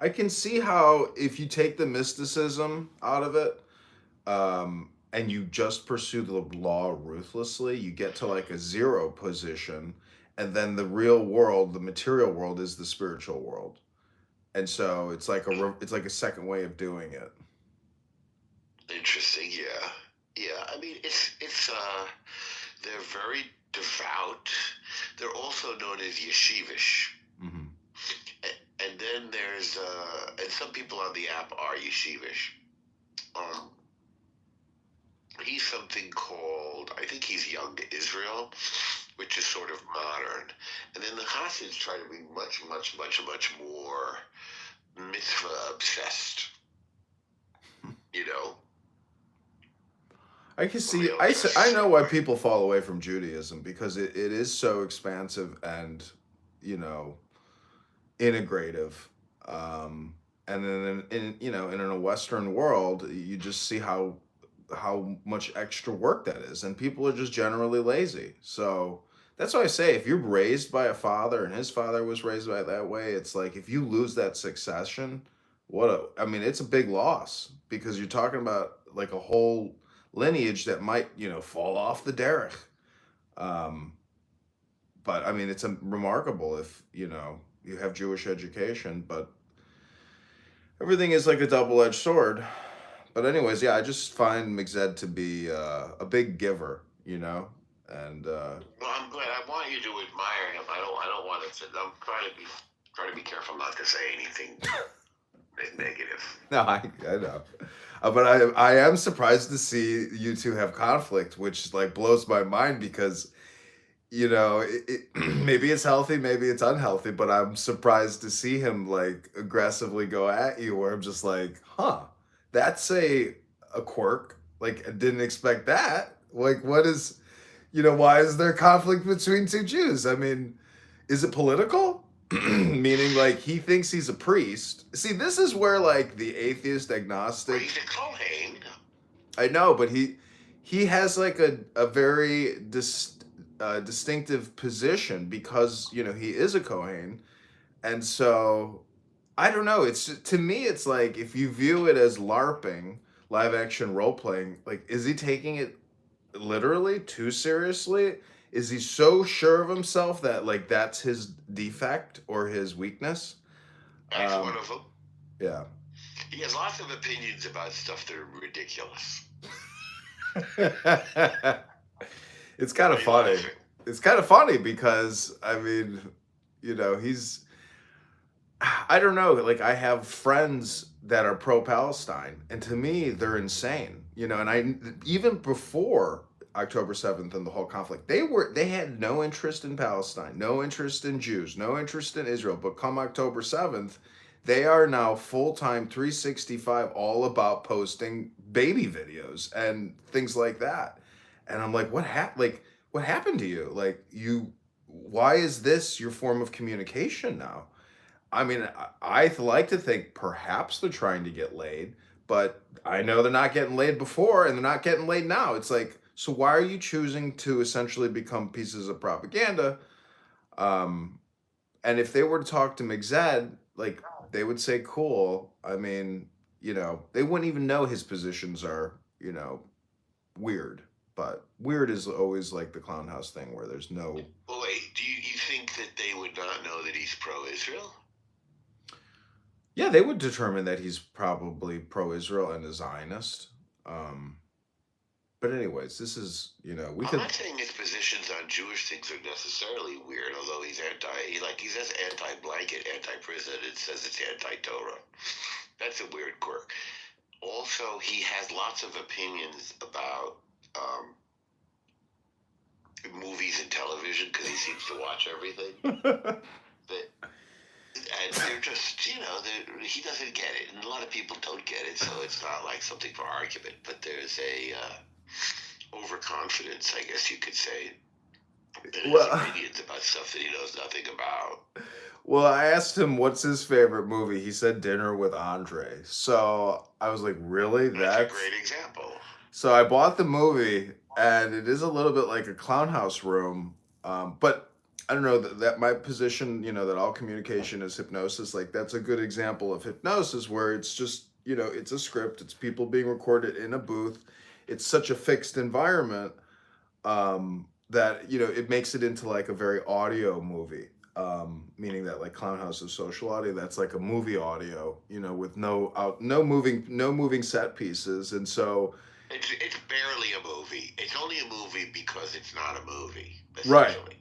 I can see how if you take the mysticism out of it, and you just pursue the law ruthlessly, you get to like a zero position, and then the real world, the material world, is the spiritual world, and so it's like a second way of doing it. Interesting. Yeah. Yeah. I mean, they're very devout. They're also known as yeshivish. Mm-hmm. And then there's and some people on the app are yeshivish. He's something called, I think he's Young Israel, which is sort of modern. And then the Hasids try to be much, much, much, much more mitzvah obsessed. You know. I can see. I know why people fall away from Judaism, because it is so expansive and, you know, integrative. And then in a Western world, you just see how much extra work that is, and people are just generally lazy. So that's why I say, if you're raised by a father and his father was raised by that way, it's like if you lose that succession, I mean, it's a big loss, because you're talking about like a whole lineage that might, fall off the derech. But I mean, it's remarkable if, you have Jewish education, but everything is like a double-edged sword. But anyways, yeah, I just find Migzed to be a big giver, and Well, I'm glad. I want you to admire him. I don't want to. I'm trying to be careful not to say anything negative. no, I know. But I am surprised to see you two have conflict, which like blows my mind, because maybe it's healthy, maybe it's unhealthy, but I'm surprised to see him like aggressively go at you, where I'm just like, that's a quirk. Like, I didn't expect that. Like, what is, why is there conflict between two Jews? I mean, is it political? Meaning, like, he thinks he's a priest. See, this is where like the atheist agnostic. He's a Kohen. I know, but he has like a very distinctive position, because he is a Kohen, and so I don't know. It's to me, it's like, if you view it as LARPing, live action role playing, like, is he taking it literally too seriously? Is he so sure of himself that like that's his defect or his weakness? That's one of them. Yeah. He has lots of opinions about stuff that are ridiculous. It's kind of funny. It's kind of funny because, I mean, I don't know. Like, I have friends that are pro-Palestine, and to me, they're insane. And even before October 7th and the whole conflict, they had no interest in Palestine, no interest in Jews, no interest in Israel. But come October 7th, they are now full-time 365, all about posting baby videos and things like that. And I'm like, what happened to you? Like, why is this your form of communication now? I mean, I like to think perhaps they're trying to get laid, but I know they're not getting laid before, and they're not getting laid now. It's like, so why are you choosing to essentially become pieces of propaganda? And if they were to talk to Migzed, like, they would say, cool. I mean, they wouldn't even know his positions are, weird. But weird is always like the clown house thing, where there's no. Well, wait, do you think that they would not know that he's pro-Israel? Yeah, they would determine that he's probably pro-Israel and a Zionist. But anyways, this is, I'm not saying his positions on Jewish things are necessarily weird, although he says anti-blanket, anti-prison, it says it's anti-Torah. That's a weird quirk. Also, he has lots of opinions about movies and television, because he seems to watch everything. And they're just, he doesn't get it, and a lot of people don't get it, so it's not like something for argument. But there's a overconfidence, I guess you could say, in his opinions about stuff that he knows nothing about. Well, I asked him what's his favorite movie. He said Dinner with Andre. So I was like, really? That's a great example. So I bought the movie, and it is a little bit like a clown house room. But I don't know, that my position, that all communication is hypnosis. Like, that's a good example of hypnosis, where it's just, it's a script. It's people being recorded in a booth. it's such a fixed environment that it makes it into like a very audio movie. Meaning that like Clown House is social audio, that's like a movie audio, with no moving set pieces, and so It's barely a movie. It's only a movie because it's not a movie. right, Essentially.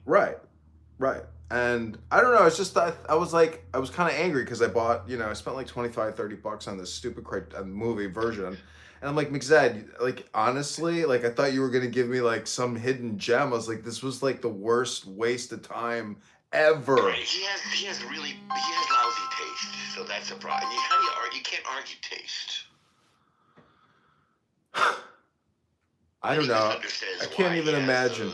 right. And I don't know. It's just that I was kind of angry because I bought, I spent like 25, $30 on this stupid movie version. And I'm like, McZed, like, honestly, like, I thought you were going to give me like some hidden gem. I was like, this was like the worst waste of time ever. Right. He has lousy taste. So that's a problem. You can't argue taste. I don't know. I can't even imagine.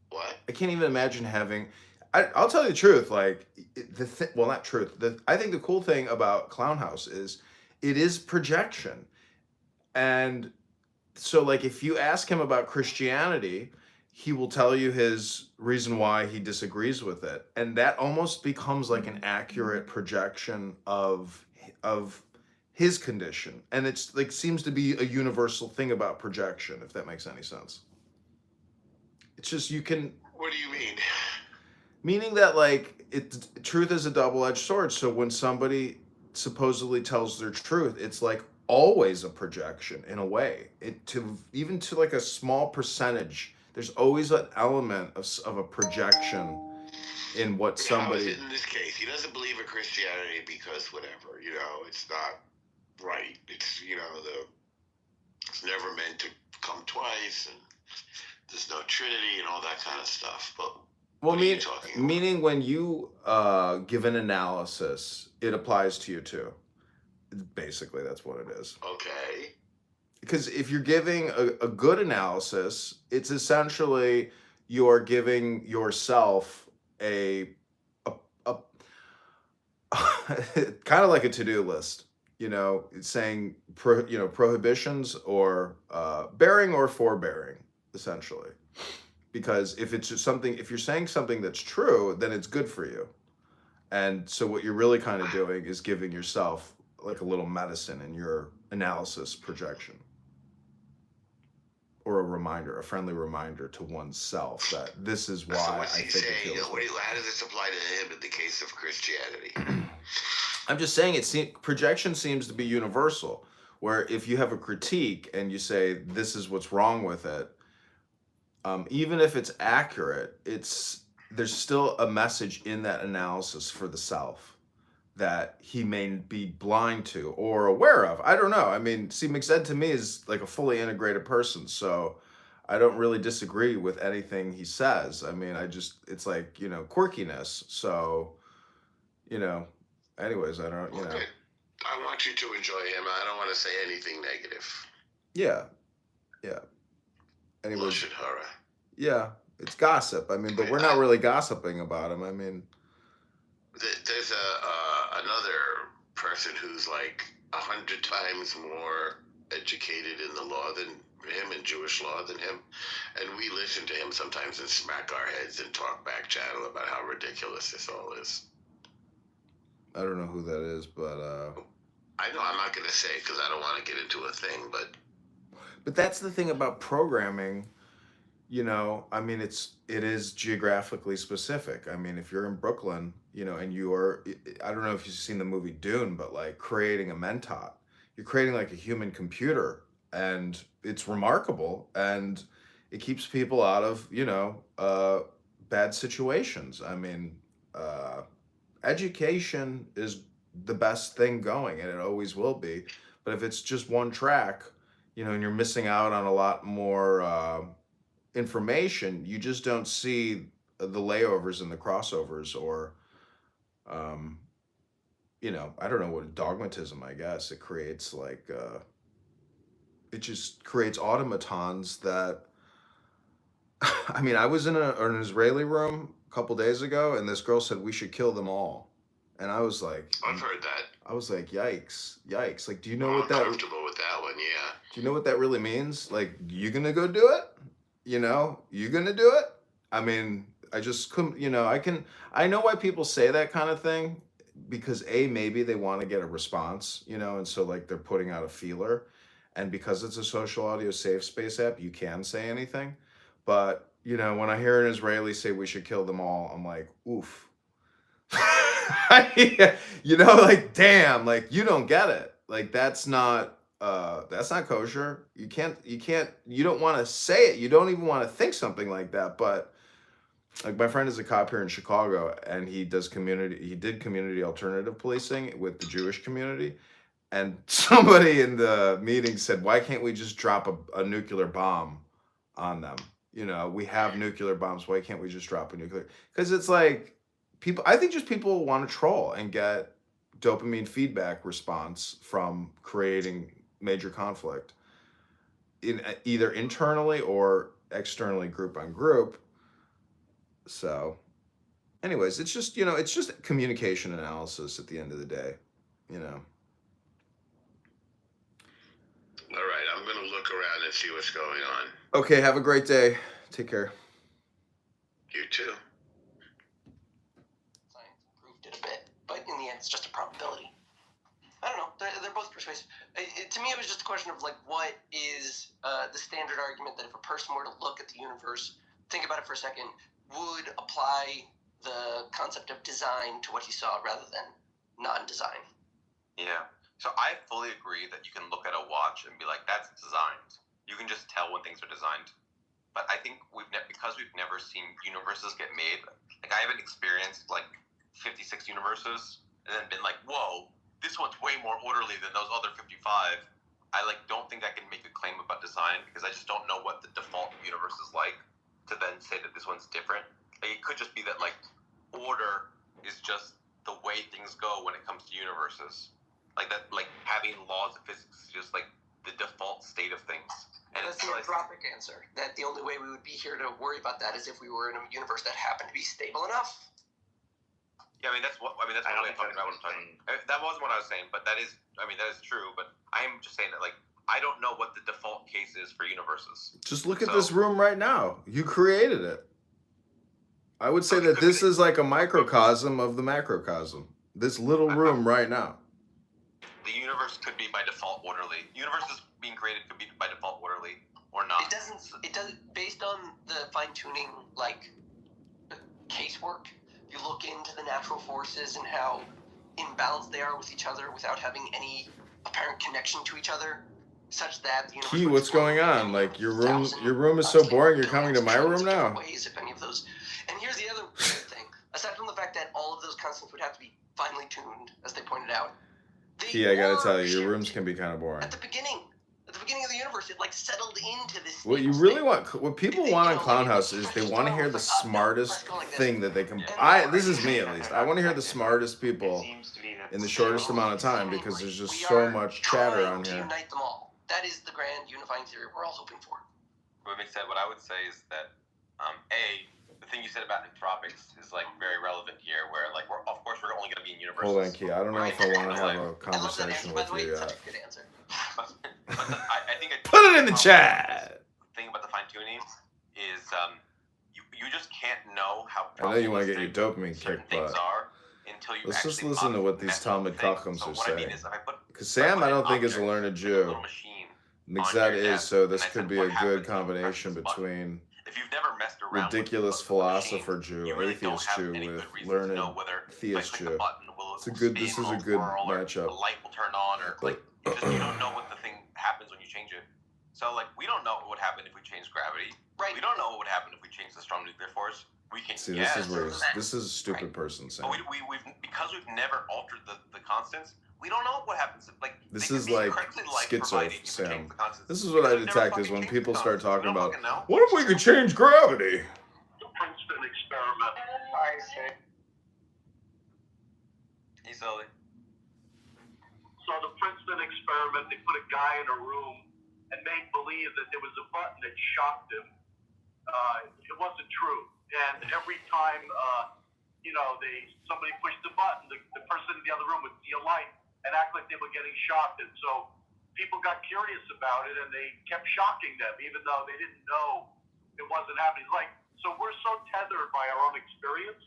What? I can't even imagine having. I'll tell you the truth. Like well, not truth. I think the cool thing about Clown House is it is projection, and so like if you ask him about Christianity, he will tell you his reason why he disagrees with it, and that almost becomes like an accurate projection of his condition, and it's like seems to be a universal thing about projection, if that makes any sense. It's just you can. What do you mean? Meaning that like truth is a double-edged sword. So when somebody supposedly tells their truth, it's like always a projection in a way. Even to like a small percentage, there's always an element of a projection in what somebody. In this case, he doesn't believe in Christianity because whatever, it's not right. It's it's never meant to come twice, and there's no Trinity and all that kind of stuff. But well, meaning when you give an analysis, it applies to you too. Basically, that's what it is. Okay. Because if you're giving a good analysis, it's essentially you're giving yourself a kind of like a to-do list, saying prohibitions or bearing or forbearing, essentially. Because if you're saying something that's true, then it's good for you. And so what you're really kind of doing is giving yourself like a little medicine in your analysis projection. Or a friendly reminder to oneself that this is why so what's he I think saying? it feels How does this apply to him in the case of Christianity? I'm just saying projection seems to be universal, where if you have a critique and you say this is what's wrong with it, even if it's accurate, there's still a message in that analysis for the self that he may be blind to or aware of. I don't know. I mean, see, McZed to me is like a fully integrated person, so I don't really disagree with anything he says. I mean, it's like, quirkiness. So, anyways, I don't, Okay. I want you to enjoy him. I don't want to say anything negative. Yeah. Anyways. Bullshit horror. Yeah, it's gossip. I mean, but we're not really gossiping about him. I mean, there's another person who's like 100 times more educated in the law than him, in Jewish law than him, and we listen to him sometimes and smack our heads and talk back channel about how ridiculous this all is. I don't know who that is, but I know I'm not going to say because I don't want to get into a thing, but that's the thing about programming. I mean, it is geographically specific. I mean, if you're in Brooklyn, and I don't know if you've seen the movie Dune, but like creating a mentat, you're creating like a human computer, and it's remarkable, and it keeps people out of, bad situations. I mean, education is the best thing going, and it always will be. But if it's just one track, and you're missing out on a lot more information, you just don't see the layovers and the crossovers, or I don't know what dogmatism, I guess it creates, like it just creates automatons that I mean, I was in an Israeli room a couple days ago, and this girl said we should kill them all, and I was like, I've heard that. I was like, yikes. Like, do you know I'm what that? comfortable with that one, yeah. Do you know what that really means? Like, you gonna go do it? You gonna do it? I mean, I just couldn't. I know why people say that kind of thing, because maybe they want to get a response, and so like they're putting out a feeler, and because it's a social audio safe space app, you can say anything. But when I hear an Israeli say we should kill them all, I'm like, oof. Like, damn, like, you don't get it. Like, that's not kosher. You don't want to say it. You don't even want to think something like that. But like, my friend is a cop here in Chicago, and he did community alternative policing with the Jewish community. And somebody in the meeting said, why can't we just drop a nuclear bomb on them? We have nuclear bombs. Why can't we just drop a nuclear? Because it's like, I think just people want to troll and get dopamine feedback response from creating major conflict in either internally or externally, group on group. So anyways, it's just communication analysis at the end of the day. All right, I'm going to look around and see what's going on. Okay, have a great day. Take care. You too. Science improved it a bit, but in the end, it's just a probability. I don't know. They're both persuasive. To me, it was just a question of like, what is the standard argument that if a person were to look at the universe, think about it for a second, would apply the concept of design to what he saw rather than non-design? Yeah. So I fully agree that you can look at a watch and be like, that's designed. You can just tell when things are designed. But I think because we've never seen universes get made, like I haven't experienced like 56 universes and then been like, whoa, this one's way more orderly than those other 55. I don't think I can make a claim about design because I just don't know what the default universe is like to then say that this one's different. Like, it could just be that like order is just the way things go when it comes to universes. Like that, like having laws of physics is just like the default state of things. And that's the anthropic answer. That the only way we would be here to worry about that is if we were in a universe that happened to be stable enough. Yeah, that's what I'm talking about. That wasn't what I was saying, but that is true. But I'm just saying that like I don't know what the default case is for universes. Just look at this room right now. You created it. I would say that this is like a microcosm of the macrocosm. This little room right now. The universe could be by default orderly. Universes being created could be by default orderly or not. It doesn't. Based on the fine-tuning, like casework, you look into the natural forces and how imbalanced they are with each other without having any apparent connection to each other, such that the universe. Key, what's going on? Like your room is so boring. You're coming to my room now. Ways, if any of those. And here's the other thing. Aside from the fact that all of those constants would have to be finely tuned, as they pointed out. Key, I gotta tell you, your rooms can be kind of boring. At the beginning of the universe, it like settled into this. What you really want, what people want on Clown House is they want to hear the smartest thing that they can. This is me at least. I want to hear the smartest people in the shortest amount of time because there's just so much chatter on here. Unite them all. That is the grand unifying theory we're all hoping for. What I would say is that, the thing you said about anthropics is like very relevant here, where like we're only going to be in universes. Hold on, Key. I don't know if I want to have a conversation with you yet. Such a good answer. I think put it in the chat. The thing about the fine tuning is you just can't know how. I know you want to get your dopamine kick, but let's just listen to what these Talmud Chachams are saying. Because Sam, I don't think is a learned Jew. Mixed is, so this could be a good combination between ridiculous philosopher Jew, atheist Jew, with learned theist Jew. This is a good matchup. The light will turn on, or like you don't know what the thing happens when you change it. So like we don't know what would happen if we change gravity. Right. We don't know what would happen if we change the strong nuclear force. We can see guess. This is a stupid person saying. But because we've never altered the constants. We don't know what happens. Like this is like schizo, Sam. This is what I detect is when people start talking about, what if we could change gravity? The Princeton experiment. I see. Hey, Sully. So the Princeton experiment, they put a guy in a room and made believe that there was a button that shocked him. It wasn't true. And every time, somebody pushed the button, the person in the other room would see a light and act like they were getting shocked. And so people got curious about it and they kept shocking them, even though they didn't know it wasn't happening. So we're so tethered by our own experience.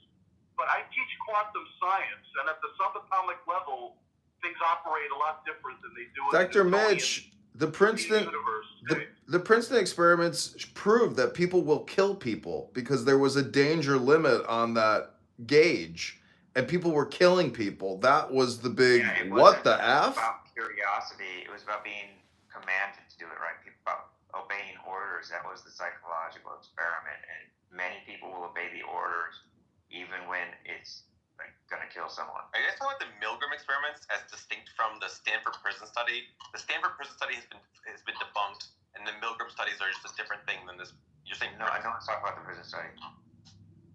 But I teach quantum science, and at the subatomic level, things operate a lot different than they do. Dr. Mitch, The Princeton the Princeton experiments proved that people will kill people because there was a danger limit on that gauge, and people were killing people. That was the big what the F? About curiosity. It was about being commanded to do it right. People about obeying orders. That was the psychological experiment, and many people will obey the orders even when it's like gonna kill someone. I guess I want the Milgram experiments as distinct from the Stanford prison study. The Stanford prison study has been debunked, and the Milgram studies are just a different thing than this. You're saying no? I don't talk about the prison study.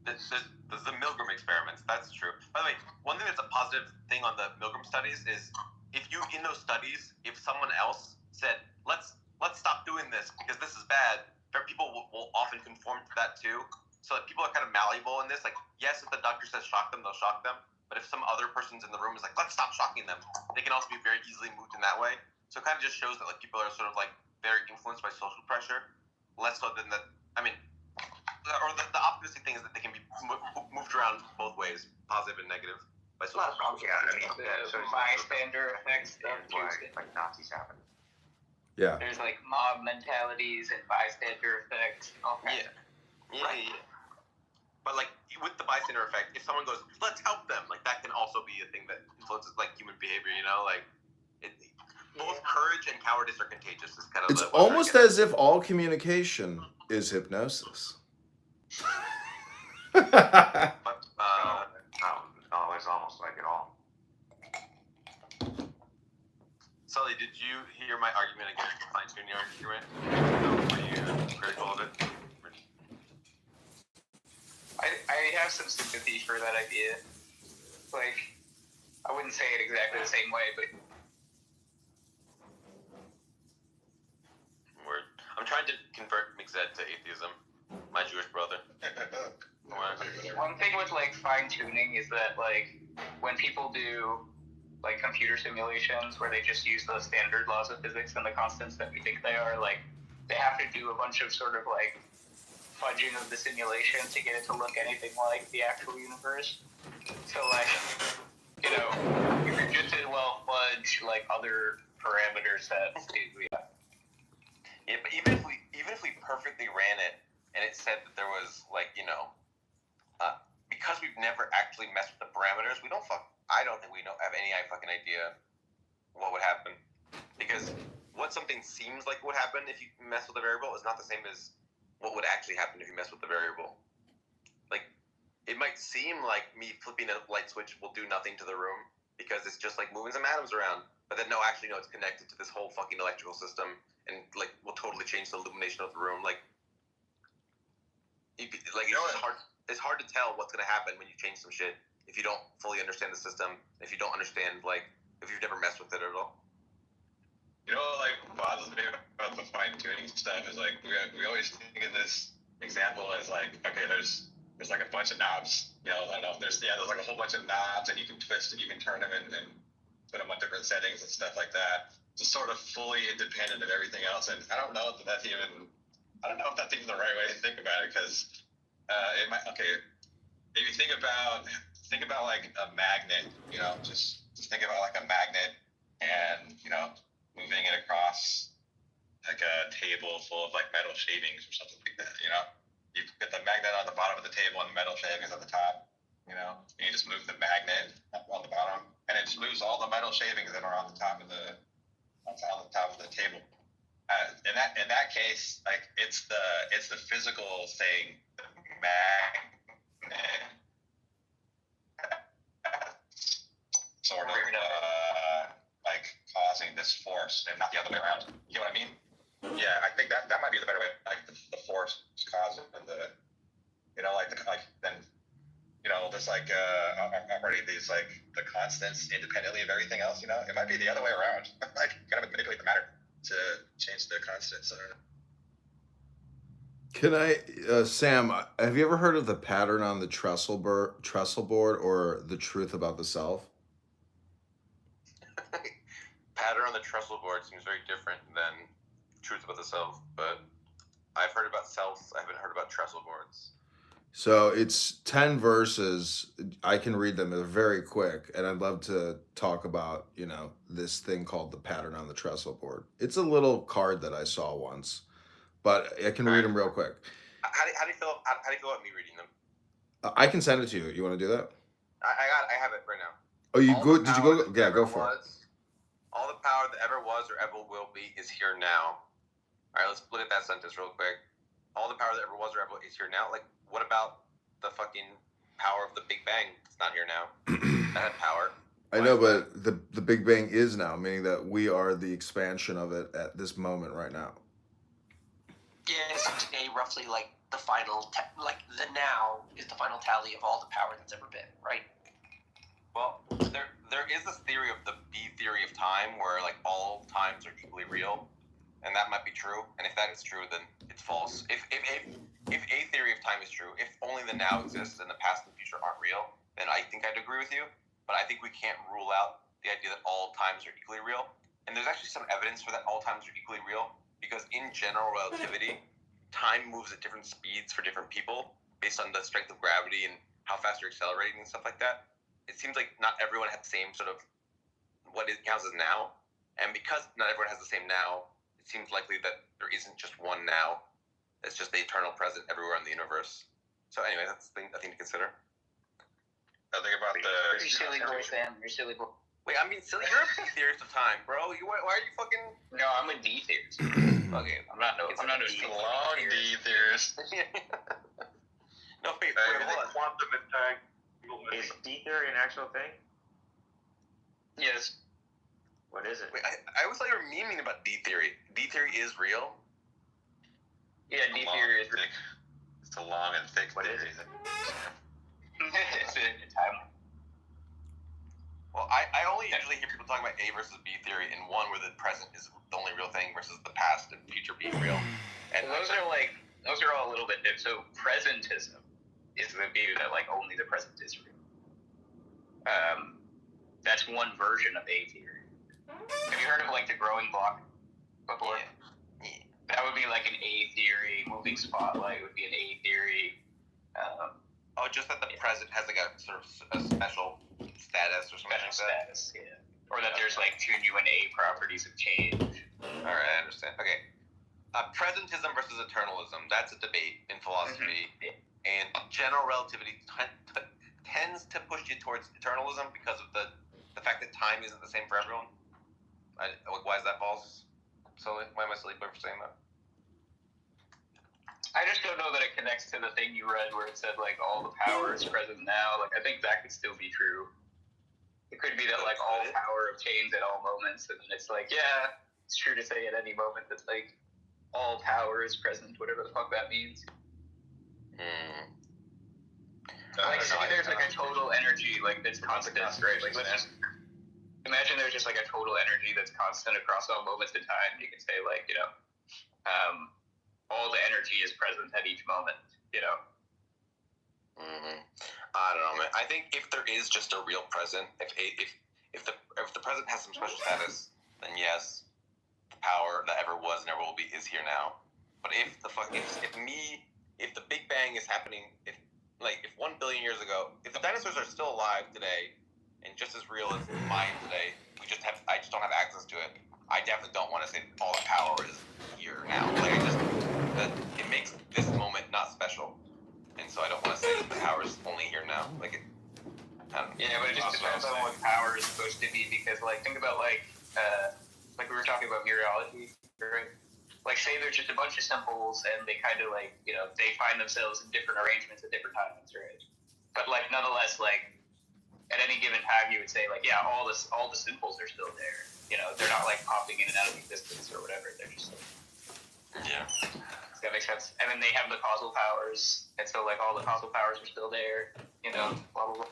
The Milgram experiments. That's true. By the way, one thing that's a positive thing on the Milgram studies is if you in those studies, if someone else said let's stop doing this because this is bad, people will often conform to that too. So that people are kind of malleable in this. Like, yes, if the doctor says shock them, they'll shock them. But if some other person's in the room is like, let's stop shocking them, they can also be very easily moved in that way. So it kind of just shows that like people are sort of like very influenced by social pressure, less so than that. I mean, or the optimistic thing is that they can be moved around both ways, positive and negative, by social pressure. Yeah, I mean, the bystander effects stuff like Nazis happen. Yeah. There's like mob mentalities and bystander effects. Okay. Yeah. But like with the bystander effect, if someone goes, "Let's help them," like that can also be a thing that influences like human behavior. You know, like both courage and cowardice are contagious. Is kind of it's almost as if all communication is hypnosis. No, it's almost like it all. Sully, did you hear my argument against fine-tuning argument? Were you critical of it? I have some sympathy for that idea. Like, I wouldn't say it exactly the same way, but... Word. I'm trying to convert Mixed to atheism. My Jewish brother. One thing with, like, fine-tuning is that, like, when people do, like, computer simulations where they just use the standard laws of physics and the constants that we think they are, like, they have to do a bunch of sort of, like, fudging of the simulation to get it to look anything like the actual universe. So, like, you know, you could just as well fudge like other parameter sets too. Yeah, but even if we perfectly ran it and it said that there was like, you know, because we've never actually messed with the parameters, I don't think we have any fucking idea what would happen. Because what something seems like would happen if you mess with a variable is not the same as what would actually happen if you mess with the variable. Like, it might seem like me flipping a light switch will do nothing to the room because it's just like moving some atoms around. But then actually it's connected to this whole fucking electrical system and like will totally change the illumination of the room. Like, it's hard to tell what's gonna happen when you change some shit if you don't fully understand the system, if you don't understand like if you've never messed with it at all. You know, like, bothers me about the fine-tuning stuff is, like, we always think of this example as, like, okay, there's like, a bunch of knobs, you know, I don't know, there's, like, a whole bunch of knobs, and you can twist and you can turn them and put them on different settings and stuff like that. Just sort of fully independent of everything else, and I don't know if that's even the right way to think about it, because it might, okay, if you think about, like, a magnet, you know, just think about, like, a magnet and, you know, moving it across like a table full of like metal shavings or something like that, you know? You put the magnet on the bottom of the table and the metal shavings at the top, you know? And you just move the magnet up on the bottom and it just moves all the metal shavings that are on the top of the table. In that case, like it's the physical thing, the magnet sort of like causing this force and not the other way around. You know what I mean? Yeah, I think that might be the better way. Like the force causing the, you know, like then, you know, there's like operating these like the constants independently of everything else. You know, it might be the other way around. Like kind of manipulate the matter to change the constants. I don't know. Can I, Sam? Have you ever heard of the pattern on the trestle board, or the truth about the self? Pattern on the trestle board seems very different than truth about the self, but I've heard about selves. I haven't heard about trestle boards. So it's 10 verses. I can read them. They're very quick. And I'd love to talk about, this thing called the pattern on the trestle board. It's a little card that I saw once, but I can read them real quick. How do you feel? How do you feel about me reading them? I can send it to you. You want to do that? I have it right now. Oh, you All go? the Did you power go? that Yeah, ever go for it. was, All the power that ever was or ever will be is here now. All right, let's look at that sentence real quick. All the power that ever was or ever is here now. Like, what about the fucking power of the Big Bang? It's not here now. That had power. I know, but the Big Bang is now, meaning that we are the expansion of it at this moment right now. Yeah, so today roughly like the final, like the now is the final tally of all the power that's ever been, right? Well, there is this theory of the B theory of time, where like all times are equally real, and that might be true. And if that is true, then it's false. If A theory of time is true, if only the now exists and the past and the future aren't real, then I think I'd agree with you. But I think we can't rule out the idea that all times are equally real. And there's actually some evidence for that all times are equally real, because in general relativity, time moves at different speeds for different people based on the strength of gravity and how fast you're accelerating and stuff like that. It seems like not everyone has the same sort of what it counts as now. And because not everyone has the same now, it seems likely that there isn't just one now. It's just the eternal present everywhere in the universe. So anyway, that's the thing I think to consider. I think about You're silly boy, Sam. You're silly boy. Wait, I mean, silly. You're a B theorist of time, bro. Why are you fucking? No, I'm a D theorist. Okay, I'm not a long D theorist. No, wait, Hold hold on. Quantum entanglement. Is D theory an actual thing? Yes. What is it? Wait, I always thought you were memeing about D theory. D theory is real. Yeah, D theory is real. It's a long and thick theory. It's a time. Well, I only usually hear people talking about A versus B theory in one where the present is the only real thing versus the past and future being real. And those are all a little bit different. So presentism is the view that like only the present is real. That's one version of A theory. Have you heard of like the growing block before? Yeah. That would be like an A theory. Moving spotlight would be an A theory. Just that the present has like a sort of a special status or something like that. Status, yeah. Or that there's like two new and A properties of change. All right, I understand. Okay. Presentism versus eternalism. That's a debate in philosophy. Mm-hmm. And general relativity tends to push you towards eternalism because of the fact that time isn't the same for everyone. Why is that false? So why am I silly for saying that? I just don't know that it connects to the thing you read where it said like all the power is present now. Like I think that could still be true. It could be that like all power obtains at all moments, and it's like, yeah, it's true to say at any moment that like all power is present, whatever the fuck that means. Like say there's like a total energy like that's constant, right? Like let's just imagine there's just like a total energy that's constant across all moments in time. You can say like, all the energy is present at each moment, I don't know, man. I think if there is just a real present, if the present has some special status, then yes, the power that ever was and ever will be is here now. But if the Big Bang is happening, if 1 billion years ago, if the dinosaurs are still alive today and just as real as mine today, I just don't have access to it. I definitely don't want to say all the power is here now. It makes this moment not special, and so I don't want to say that the power is only here now. I don't know. Yeah, but it just depends on what power is supposed to be, because think about like we were talking about meteorology, right? Like say there's just a bunch of symbols and they kind of they find themselves in different arrangements at different times, right? But nonetheless, at any given time you would say all the symbols are still there. They're not popping in and out of existence or whatever. They're just yeah. Does that make sense? And then they have the causal powers, and so all the causal powers are still there. Blah blah blah.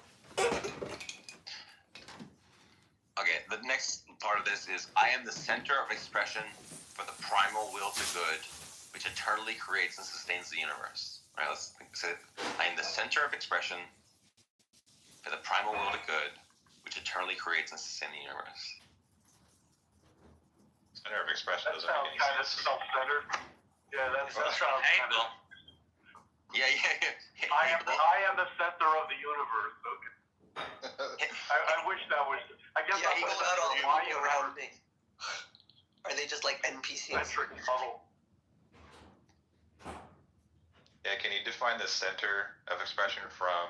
Okay, the next part of this is I am the center of expression for the primal will to good, which eternally creates and sustains the universe. Right? Let's say I am the center of expression for the primal will to good, which eternally creates and sustains the universe. Center of expression doesn't make any kind of sense. self-centered. Yeah, that sounds Hey, Bill. Yeah. I am the center of the universe. Okay. I wish that was. I guess Yeah, I'm you the go out all center the of way around me. Are they just like NPCs? centric tunnel. Yeah, can you define the center of expression from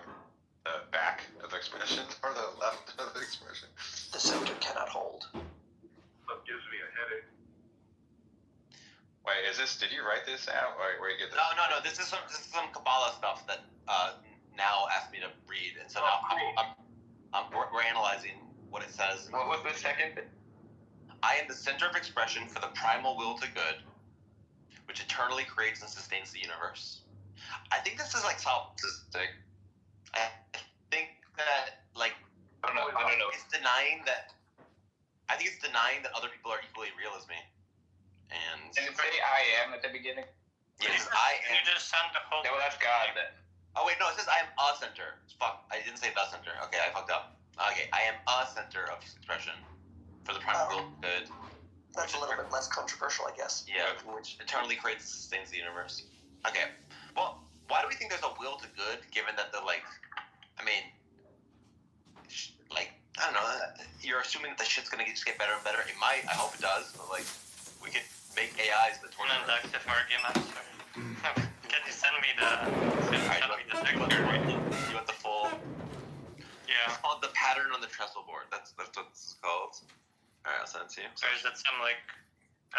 the back of expression or the left of expression? The center cannot hold. That gives me a headache. Wait, did you write this out? Where you get this? No. This is some Kabbalah stuff that now asked me to read, and so now we're analyzing what it says. What was the second bit? I am the center of expression for the primal will to good, which eternally creates and sustains the universe. I think this is like solipsistic. I think that like I don't know. It's denying that. I think it's denying that other people are equally real as me. And Did it say I am at the beginning? Yes, I am. You just send the whole. Yeah, well, that's God then. Oh wait, no, it says I am a center. Fuck, I didn't say the center. Okay, I fucked up. Okay, I am a center of expression for the primal will good. That's a little bit less controversial, I guess. Yeah, which eternally creates and sustains the universe. Okay, well, why do we think there's a will to good, given that the I don't know, you're assuming that the shit's gonna just get better and better. It might, I hope it does, but we could make AIs the torture. Inductive arguments. Can you send me the picture? You want the full? Yeah. It's called the pattern on the trestle board. That's what it's called. Alright, I'll send it to you. So is that some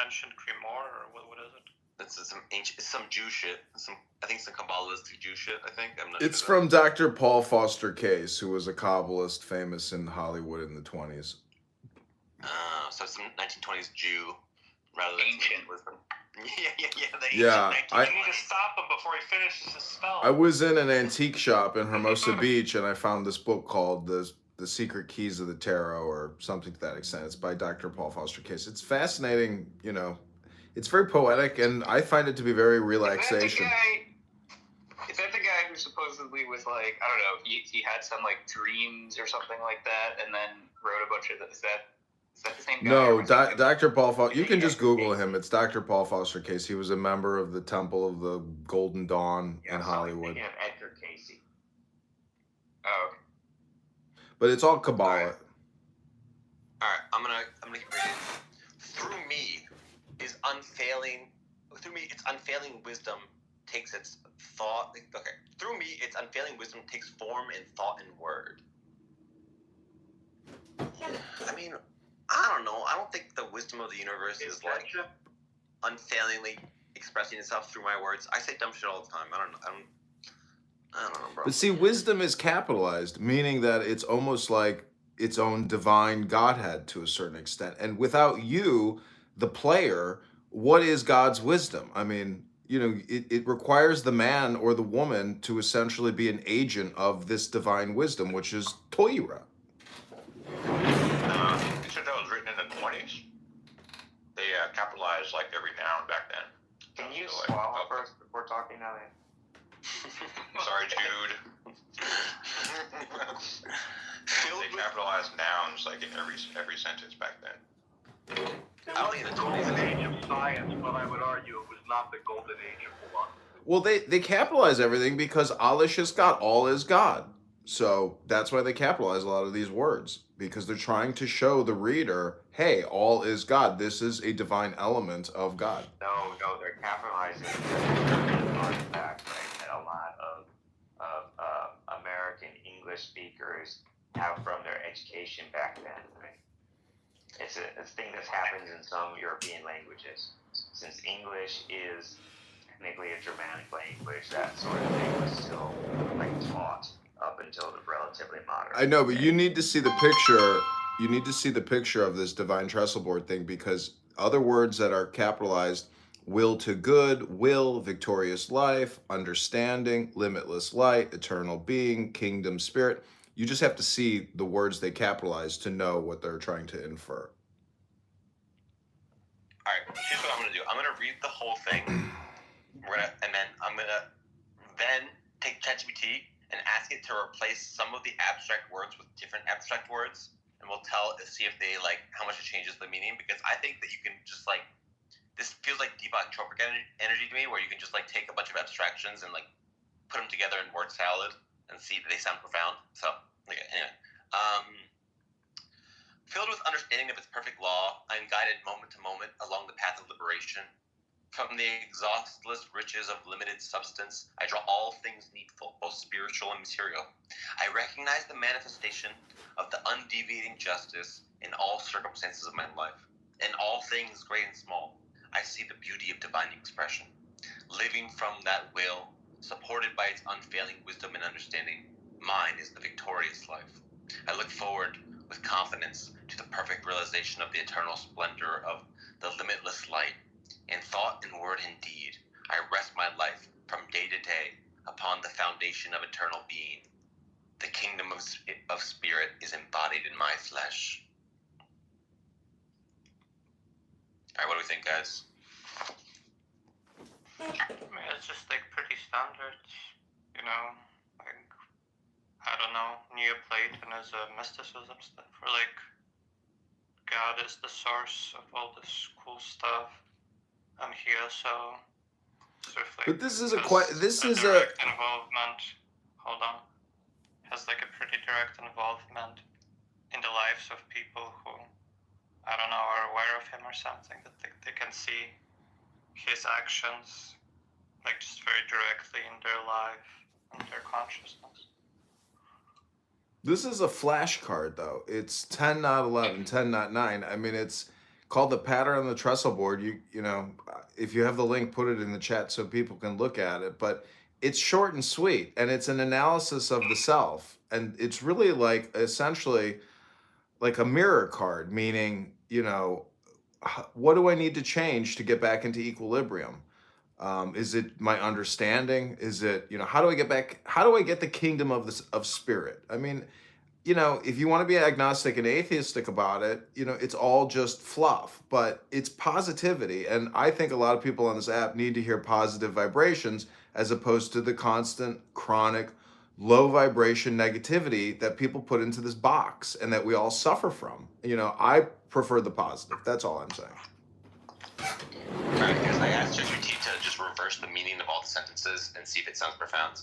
ancient Grimoire or what is it? It's some Jew shit. I think some Kabbalistic Jew shit, I think. I'm not It's sure. from Dr. Paul Foster Case, who was a Kabbalist famous in Hollywood in the 20s. So some 1920s Jew rather than ancient wisdom. The Yeah, ancient You need to stop him before he finishes his spell. I was in an antique shop in Hermosa Beach, and I found this book called The Secret Keys of the Tarot, or something to that extent. It's by Dr. Paul Foster Case. It's fascinating, it's very poetic, and I find it to be very relaxation. Is that the guy who supposedly was I don't know, he had some dreams or something like that, and then wrote a bunch of is that the same guy? No, Dr. Paul Foster, you can just Google him. It's Dr. Paul Foster Case. He was a member of the Temple of the Golden Dawn in Hollywood. Thinking of Edgar Casey. Oh. But it's all Kabbalah. Alright, I'm gonna keep reading. Through me, its unfailing wisdom takes its thought. Okay, through me, its unfailing wisdom takes form in thought and word. I don't know. I don't think the wisdom of the universe is unfailingly expressing itself through my words. I say dumb shit all the time. I don't know, bro. But see, wisdom is capitalized, meaning that it's almost like its own divine Godhead to a certain extent. And without you, the player, what is God's wisdom? It requires the man or the woman to essentially be an agent of this divine wisdom, which is Torah. You said that was written in the 20s? They capitalized every noun back then. Can you swallow first before talking now? Sorry, Jude. They capitalized nouns in every sentence back then. It was the golden age of science, but I would argue it was not the golden age of philosophy. Well, they capitalize everything because Alish is God. All is God. So that's why they capitalize a lot of these words, because they're trying to show the reader, hey, all is God. This is a divine element of God. No, they're capitalizing an artifact, right, that a lot of American English speakers have from their education back then, right? It's a thing that happens in some European languages. Since English is technically a Germanic language, that sort of thing was still taught up until the relatively modern. I know, but you need to see the picture. You need to see the picture of this divine trestleboard thing, because other words that are capitalized: will to good, will, victorious life, understanding, limitless light, eternal being, kingdom spirit. You just have to see the words they capitalize to know what they're trying to infer. Alright, here's what I'm gonna do. I'm gonna read the whole thing. I'm gonna take ChatGPT and ask it to replace some of the abstract words with different abstract words, and we'll see if they how much it changes the meaning, because I think that you can just this feels like Deepak Chopra's energy to me, where you can just take a bunch of abstractions and put them together in word salad and see if they sound profound. So, okay, anyway. Filled with understanding of its perfect law, I am guided moment to moment along the path of liberation. From the exhaustless riches of limited substance, I draw all things needful, both spiritual and material. I recognize the manifestation of the undeviating justice in all circumstances of my life. In all things, great and small, I see the beauty of divine expression. Living from that will, supported by its unfailing wisdom and understanding, mine is the victorious life. I look forward with confidence to the perfect realization of the eternal splendor of the limitless light. In thought and word and deed, I rest my life from day to day upon the foundation of eternal being. The kingdom of spirit is embodied in my flesh. All right, what do we think, guys? I mean, it's just like pretty standard, you know, like, I don't know, Neoplatonism, mysticism stuff, where like God is the source of all this cool stuff, and he also sort of like But this is direct involvement. Hold on, has like a pretty direct involvement in the lives of people who, I don't know, are aware of him or something, that they can see his actions like just very directly in their life and their consciousness. This is a flashcard, though. It's 10, not 11, 10, not 9. I mean, it's called the pattern on the trestle board. You know, if you have the link, put it in the chat so people can look at it. But it's short and sweet, and it's an analysis of the self. And it's really like essentially like a mirror card, meaning, you know, what do I need to change to get back into equilibrium? Is it my understanding? Is it, you know, how do I get back? How do I get the kingdom of spirit? I mean, you know, if you want to be agnostic and atheistic about it, you know, it's all just fluff, but it's positivity. And I think a lot of people on this app need to hear positive vibrations as opposed to the constant, chronic, low vibration negativity that people put into this box and that we all suffer from. You know, I prefer the positive. That's all I'm saying. Alright, guys, I asked ChatGPT to just reverse the meaning of all the sentences and see if it sounds profound.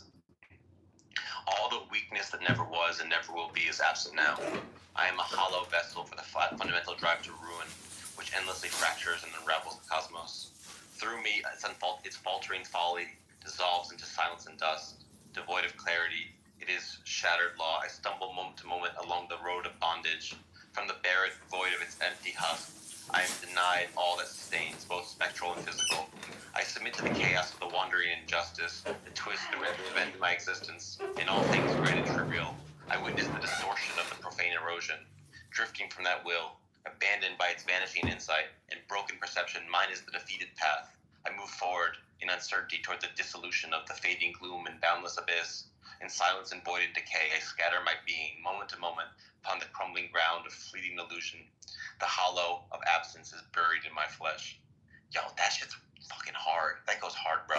All the weakness that never was and never will be is absent now. I am a hollow vessel for the fundamental drive to ruin, which endlessly fractures and unravels the cosmos. Through me, its faltering folly dissolves into silence and dust. Devoid of clarity, it is shattered law. I stumble moment to moment along the road of bondage. From the barren void of its empty husk, I am denied all that sustains, both spectral and physical. I submit to the chaos of the wandering injustice, the twist and bend in my existence. In all things great and trivial, I witness the distortion of the profane erosion. Drifting from that will, abandoned by its vanishing insight and broken perception, mine is the defeated path. I move forward in uncertainty toward the dissolution of the fading gloom and boundless abyss. In silence and void and decay, I scatter my being, moment to moment, upon the crumbling ground of fleeting illusion. The hollow of absence is buried in my flesh. Yo, that shit's fucking hard. That goes hard, bro.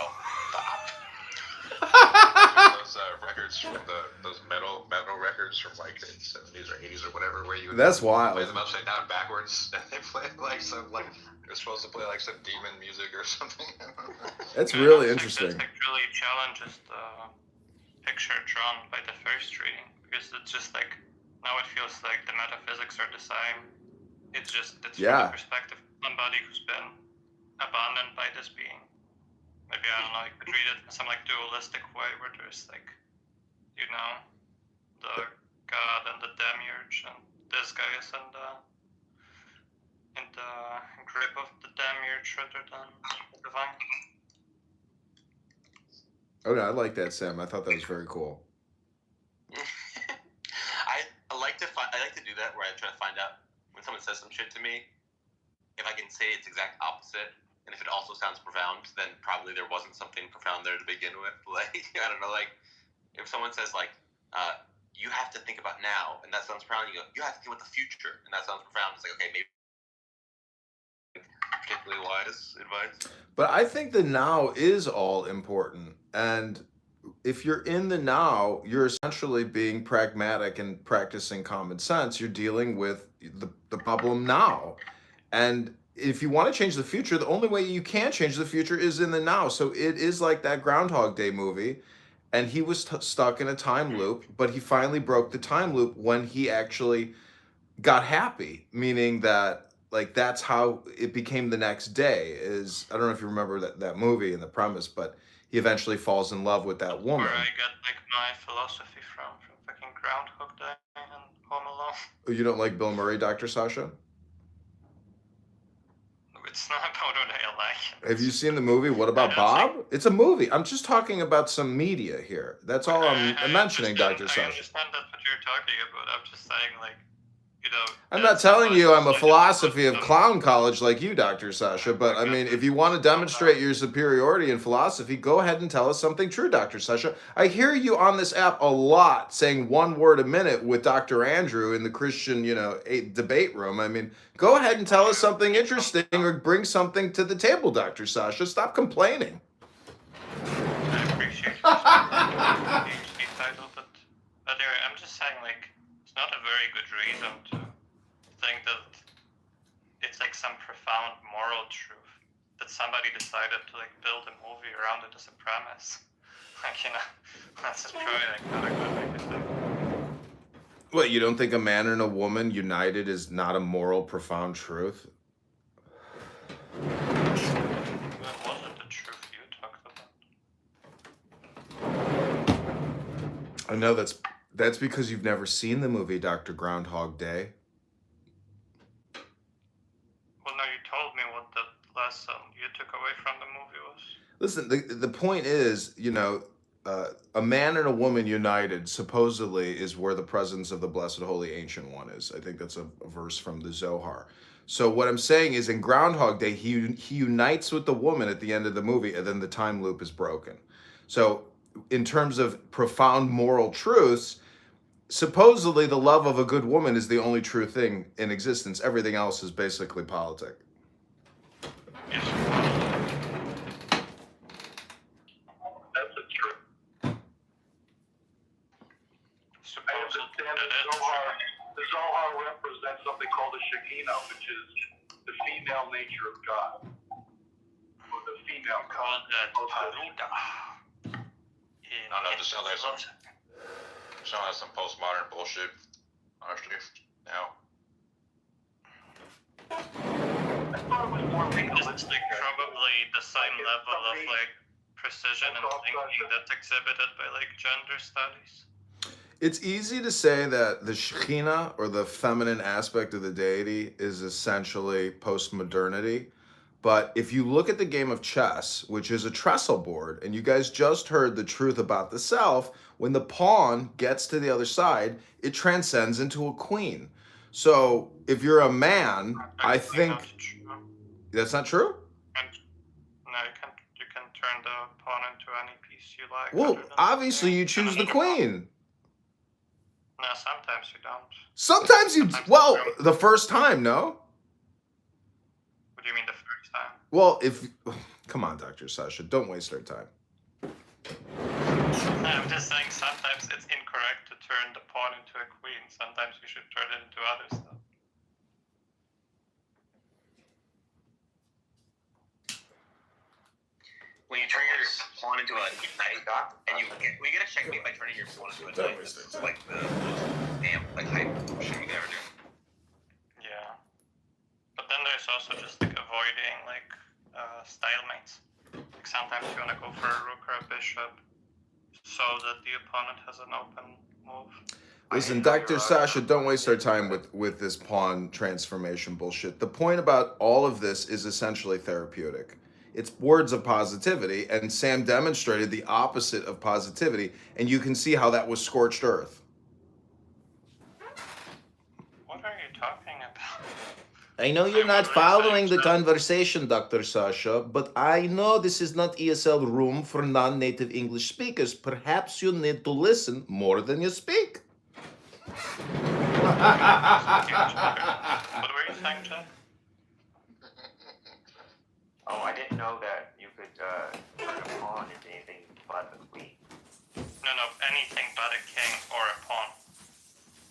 Those records from those metal records from like the 70s or 80s or whatever, where you That's wild. play them upside down backwards, and they play like some they're supposed to play like some demon music or something. That's really interesting. It really challenges the picture drawn by the first reading, because it's just like, now it feels like the metaphysics are the same. It's from the perspective of somebody who's been abandoned by this being. Maybe, I don't know, you could read it in some like dualistic way, where there's like, you know, the God and the demiurge, and this guy is in the grip of the demiurge rather than the divine. Okay, I like that, Sam. I thought that was very cool. I like to do that, where I try to find out when someone says some shit to me, if I can say its exact opposite, and if it also sounds profound, then probably there wasn't something profound there to begin with. Like, I don't know, like, if someone says, like, you have to think about now, and that sounds profound, you go, you have to think about the future, and that sounds profound. It's like, okay, maybe particularly wise advice. But I think the now is all important. And if you're in the now, you're essentially being pragmatic and practicing common sense. You're dealing with the problem now. And if you want to change the future, the only way you can change the future is in the now. So it is like that Groundhog Day movie. and he was stuck in a time loop, but he finally broke the time loop when he actually got happy, meaning that like that's how it became the next day. Is I don't know if you remember that movie and the premise, but he eventually falls in love with that woman. Where I got like my philosophy from fucking Groundhog Day and Home Alone. You don't like Bill Murray, Dr. Sasha? It's not about what I like. Have you seen the movie What About Bob? It's a movie. I'm just talking about some media here. That's all I'm mentioning, Dr. Sasha. I understand that's what you're talking about. I'm just saying, like, you know. I'm not telling you I'm a philosophy of clown college like you, Dr. Sasha, but I mean, if you want to demonstrate your superiority in philosophy, go ahead and tell us something true, Dr. Sasha. I hear you on this app a lot saying one word a minute with Dr. Andrew in the Christian, debate room. I mean, go ahead and tell us something interesting or bring something to the table, Dr. Sasha. Stop complaining. I appreciate your PhD title, but anyway, I'm just saying, like, it's not a very good reason to think that it's like some profound moral truth that somebody decided to like build a movie around it as a premise. Like, you know, that's just probably like not a good thing to do. What, you don't think a man and a woman united is not a moral, profound truth? That wasn't the truth you talked about. I know that's because you've never seen the movie Dr. Groundhog Day. Well, no, you told me what the lesson you took away from the movie was. Listen, the point is, a man and a woman united supposedly is where the presence of the Blessed Holy Ancient One is. I think that's a verse from the Zohar. So what I'm saying is in Groundhog Day, he unites with the woman at the end of the movie, and then the time loop is broken. So in terms of profound moral truths, supposedly the love of a good woman is the only true thing in existence. Everything else is basically politic. That's the truth. I understand the Zohar represents something called the Shekinah, which is the female nature of God. Or the female God. I don't know, just sounds like some postmodern bullshit, honestly, now. I thought it was more legal. It's like probably the same level of like precision and thinking that's exhibited by like gender studies. It's easy to say that the Shekhinah, or the feminine aspect of the deity, is essentially postmodernity. But if you look at the game of chess, which is a trestle board, and you guys just heard the truth about the self, when the pawn gets to the other side, it transcends into a queen. So if you're a man, I think that's not true. No, you can turn the pawn into any piece you like. Well, obviously you choose the queen. No, sometimes you don't. Sometimes you, well, the first time, no? What do you mean the first time? Well, come on, Dr. Sasha, don't waste our time. I'm just saying sometimes it's incorrect to turn the pawn into a queen. Sometimes you should turn it into other stuff. When you turn your pawn into a knight, and we get a checkmate by turning your pawn into a knight. It's like the damn hype shit we ever do. Yeah, but then there's also just like avoiding like stalemates. Like sometimes you want to go for a rook or a bishop, so that the opponent has an open move. Listen, Dr. Sasha, don't waste our time with this pawn transformation bullshit. The point about all of this is essentially therapeutic. It's words of positivity, and Sam demonstrated the opposite of positivity, and you can see how that was scorched earth. What are you talking about? I know you're not following the conversation, Dr. Sasha, but I know this is not ESL room for non-native English speakers. Perhaps you need to listen more than you speak. What were you saying, John? Oh, I didn't know that you could turn a pawn into anything but a queen. No, anything but a king or a pawn.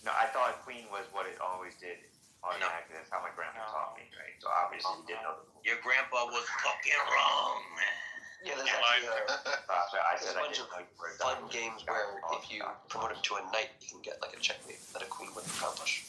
No, I thought a queen was what it always did. Automatically, that's how my grandpa taught me, right? So obviously you didn't know the rule. Your grandpa was fucking wrong. Yeah, there's actually I I There's said a I bunch didn't of know you were fun done. games where if you promote him to a knight, you can get like a checkmate that a queen wouldn't accomplish.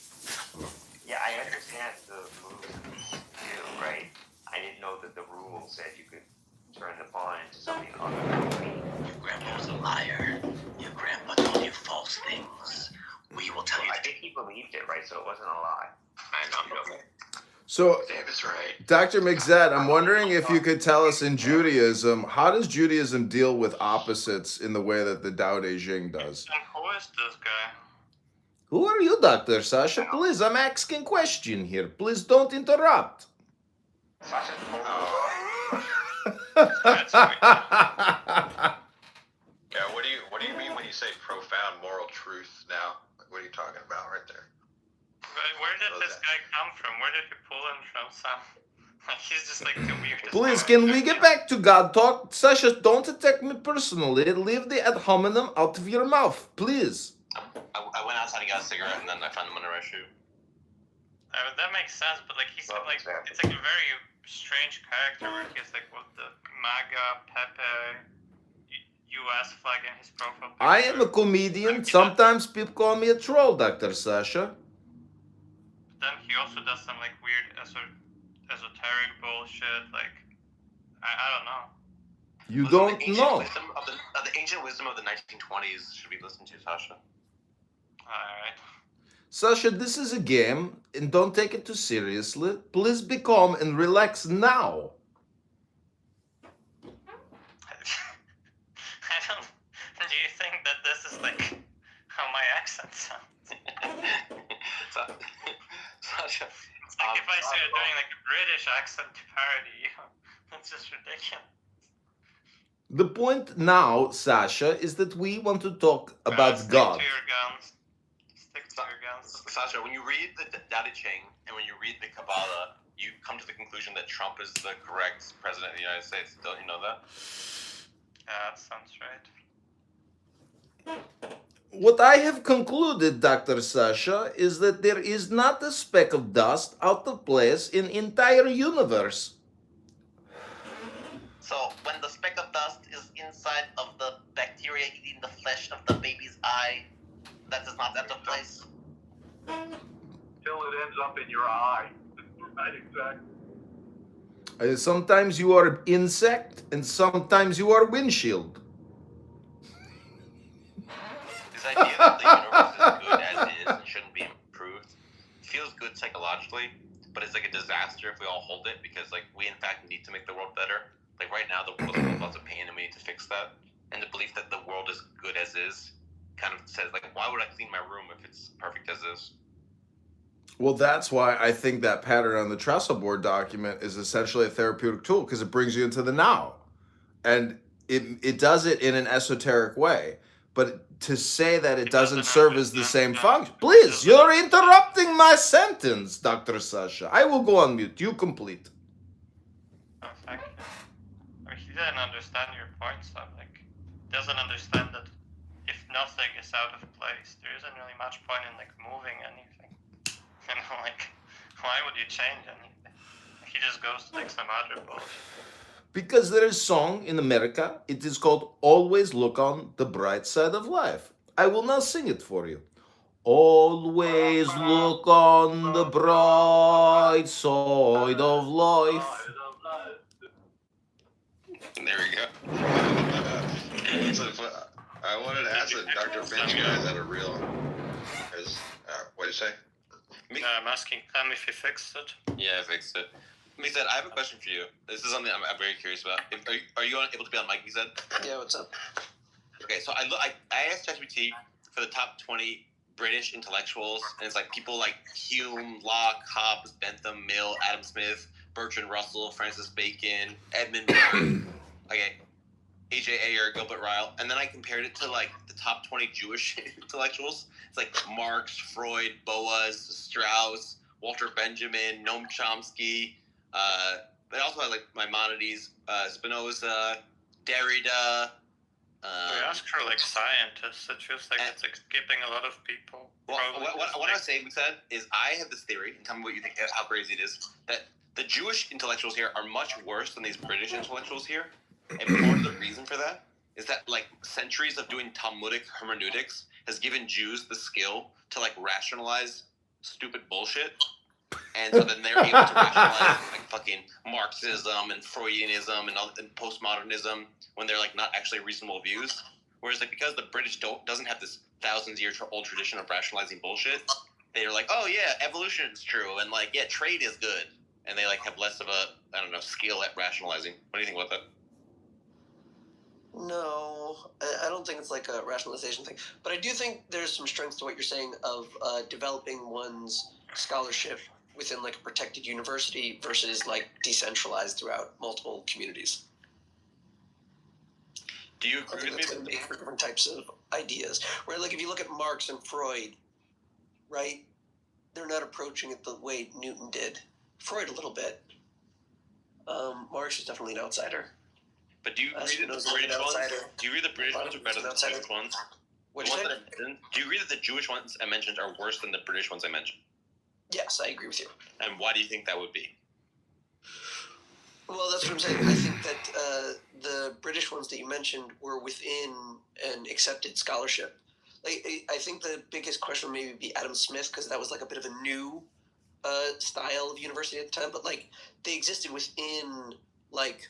Yeah, I understand the moves too, right? I didn't know that the rules said you could turn the pawn into something other than queen. Your grandpa was a liar. Your grandpa told you false things. We will tell you. I think he believed it, right? So it wasn't a lie. I know, I'm joking. So, David's right. Dr. McZed, I'm wondering if you could tell us in Judaism, how does Judaism deal with opposites in the way that the Tao Te Ching does? And who is this guy? Who are you, Dr. Sasha? Please, I'm asking question here. Please don't interrupt. Yeah, what do you mean when you say profound moral truth now? Like, what are you talking about right there? Where did this guy come from? Where did you pull him from, Sam? Like, he's just like the weirdest. Please, can we get back to God talk? Sasha, don't attack me personally. Leave the ad hominem out of your mouth, please. I went outside and got a cigarette, and then I found him under my shoe. That makes sense, but like he's like it's like a very strange character where he's like with the MAGA Pepe U.S. flag in his profile picture. I am a comedian. Sometimes people call me a troll, Dr. Sasha. Then he also does some like weird esoteric bullshit. Like I don't know. You don't know. The ancient wisdom of the 1920s should be listened to, Sasha. Alright. Sasha, this is a game, and don't take it too seriously. Please be calm and relax now. I don't. Do you think that this is like how my accent sounds? Sasha. It's like if I started doing like a British accent to parody you, it's just ridiculous. The point now, Sasha, is that we want to talk about God. Stick to your guns. Stick to your guns. Sasha, when you read the Tao Te Ching and when you read the Kabbalah, you come to the conclusion that Trump is the correct president of the United States. Don't you know that? Yeah, that sounds right. What I have concluded, Dr. Sasha, is that there is not a speck of dust out of place in entire universe. So when the speck of dust is inside of the bacteria eating the flesh of the baby's eye, that is not out of place. Till it ends up in your eye. Right, exactly. Sometimes you are insect, and sometimes you are windshield. This idea that the universe is good as is and shouldn't be improved feels good psychologically, but it's like a disaster if we all hold it because like we in fact need to make the world better. Like right now the world is full of lots of pain and we need to fix that. And the belief that the world is good as is kind of says like, why would I clean my room if it's perfect as is? Well, that's why I think that pattern on the trestle board document is essentially a therapeutic tool because it brings you into the now. And it does it in an esoteric way. But to say that it doesn't serve as the same function. Please, you're interrupting my sentence, Dr. Sasha. I will go on mute. You complete. Oh, thank you. I mean, he didn't understand your point, so like, doesn't understand that if nothing is out of place, there isn't really much point in like moving anything. You know, like, why would you change anything? He just goes to like some other bullshit. Because there is a song in America, it is called Always Look on the Bright Side of Life. I will now sing it for you. Always look on the bright side of life. There we go. I wanted to ask if Dr. Finch guys had a real. What did you say? I'm asking Clem if he fixed it. Yeah, I fixed it. Mized, I have a question for you. This is something I'm very curious about. Are you able to be on mic, Mized? Yeah, what's up? Okay, so I asked ChatGPT for the top 20 British intellectuals, and it's like people like Hume, Locke, Hobbes, Bentham, Mill, Adam Smith, Bertrand Russell, Francis Bacon, Edmund Burke, okay, A.J. Ayer, Gilbert Ryle, and then I compared it to like the top 20 Jewish intellectuals. It's like Marx, Freud, Boas, Strauss, Walter Benjamin, Noam Chomsky. They also had like Maimonides, Spinoza, Derrida. We asked for like scientists. It feels like it's like skipping a lot of people. Well, what I was saying, is I have this theory, and tell me what you think, how crazy it is, that the Jewish intellectuals here are much worse than these British intellectuals here. And part of the reason for that is that like centuries of doing Talmudic hermeneutics has given Jews the skill to like rationalize stupid bullshit. And so then they're able to rationalize like fucking Marxism and Freudianism and postmodernism when they're like not actually reasonable views. Whereas like because the British doesn't have this thousands-year-old tradition of rationalizing bullshit, they're like, oh yeah, evolution is true, and like yeah, trade is good, and they like have less of a skill at rationalizing. What do you think about that? No, I don't think it's like a rationalization thing. But I do think there's some strength to what you're saying of developing one's scholarship within like a protected university versus like decentralized throughout multiple communities. Do you agree with me? Going to make for different types of ideas. Where like if you look at Marx and Freud, right? They're not approaching it the way Newton did. Freud a little bit. Marx is definitely an outsider. But do you agree that the British ones? Do you agree the British ones are better than the Jewish ones? Do you agree that the Jewish ones I mentioned are worse than the British ones I mentioned? Yes, I agree with you. And why do you think that would be? Well, that's what I'm saying. I think that the British ones that you mentioned were within an accepted scholarship. Like, I think the biggest question would maybe be Adam Smith, because that was like a bit of a new style of university at the time. But like they existed within like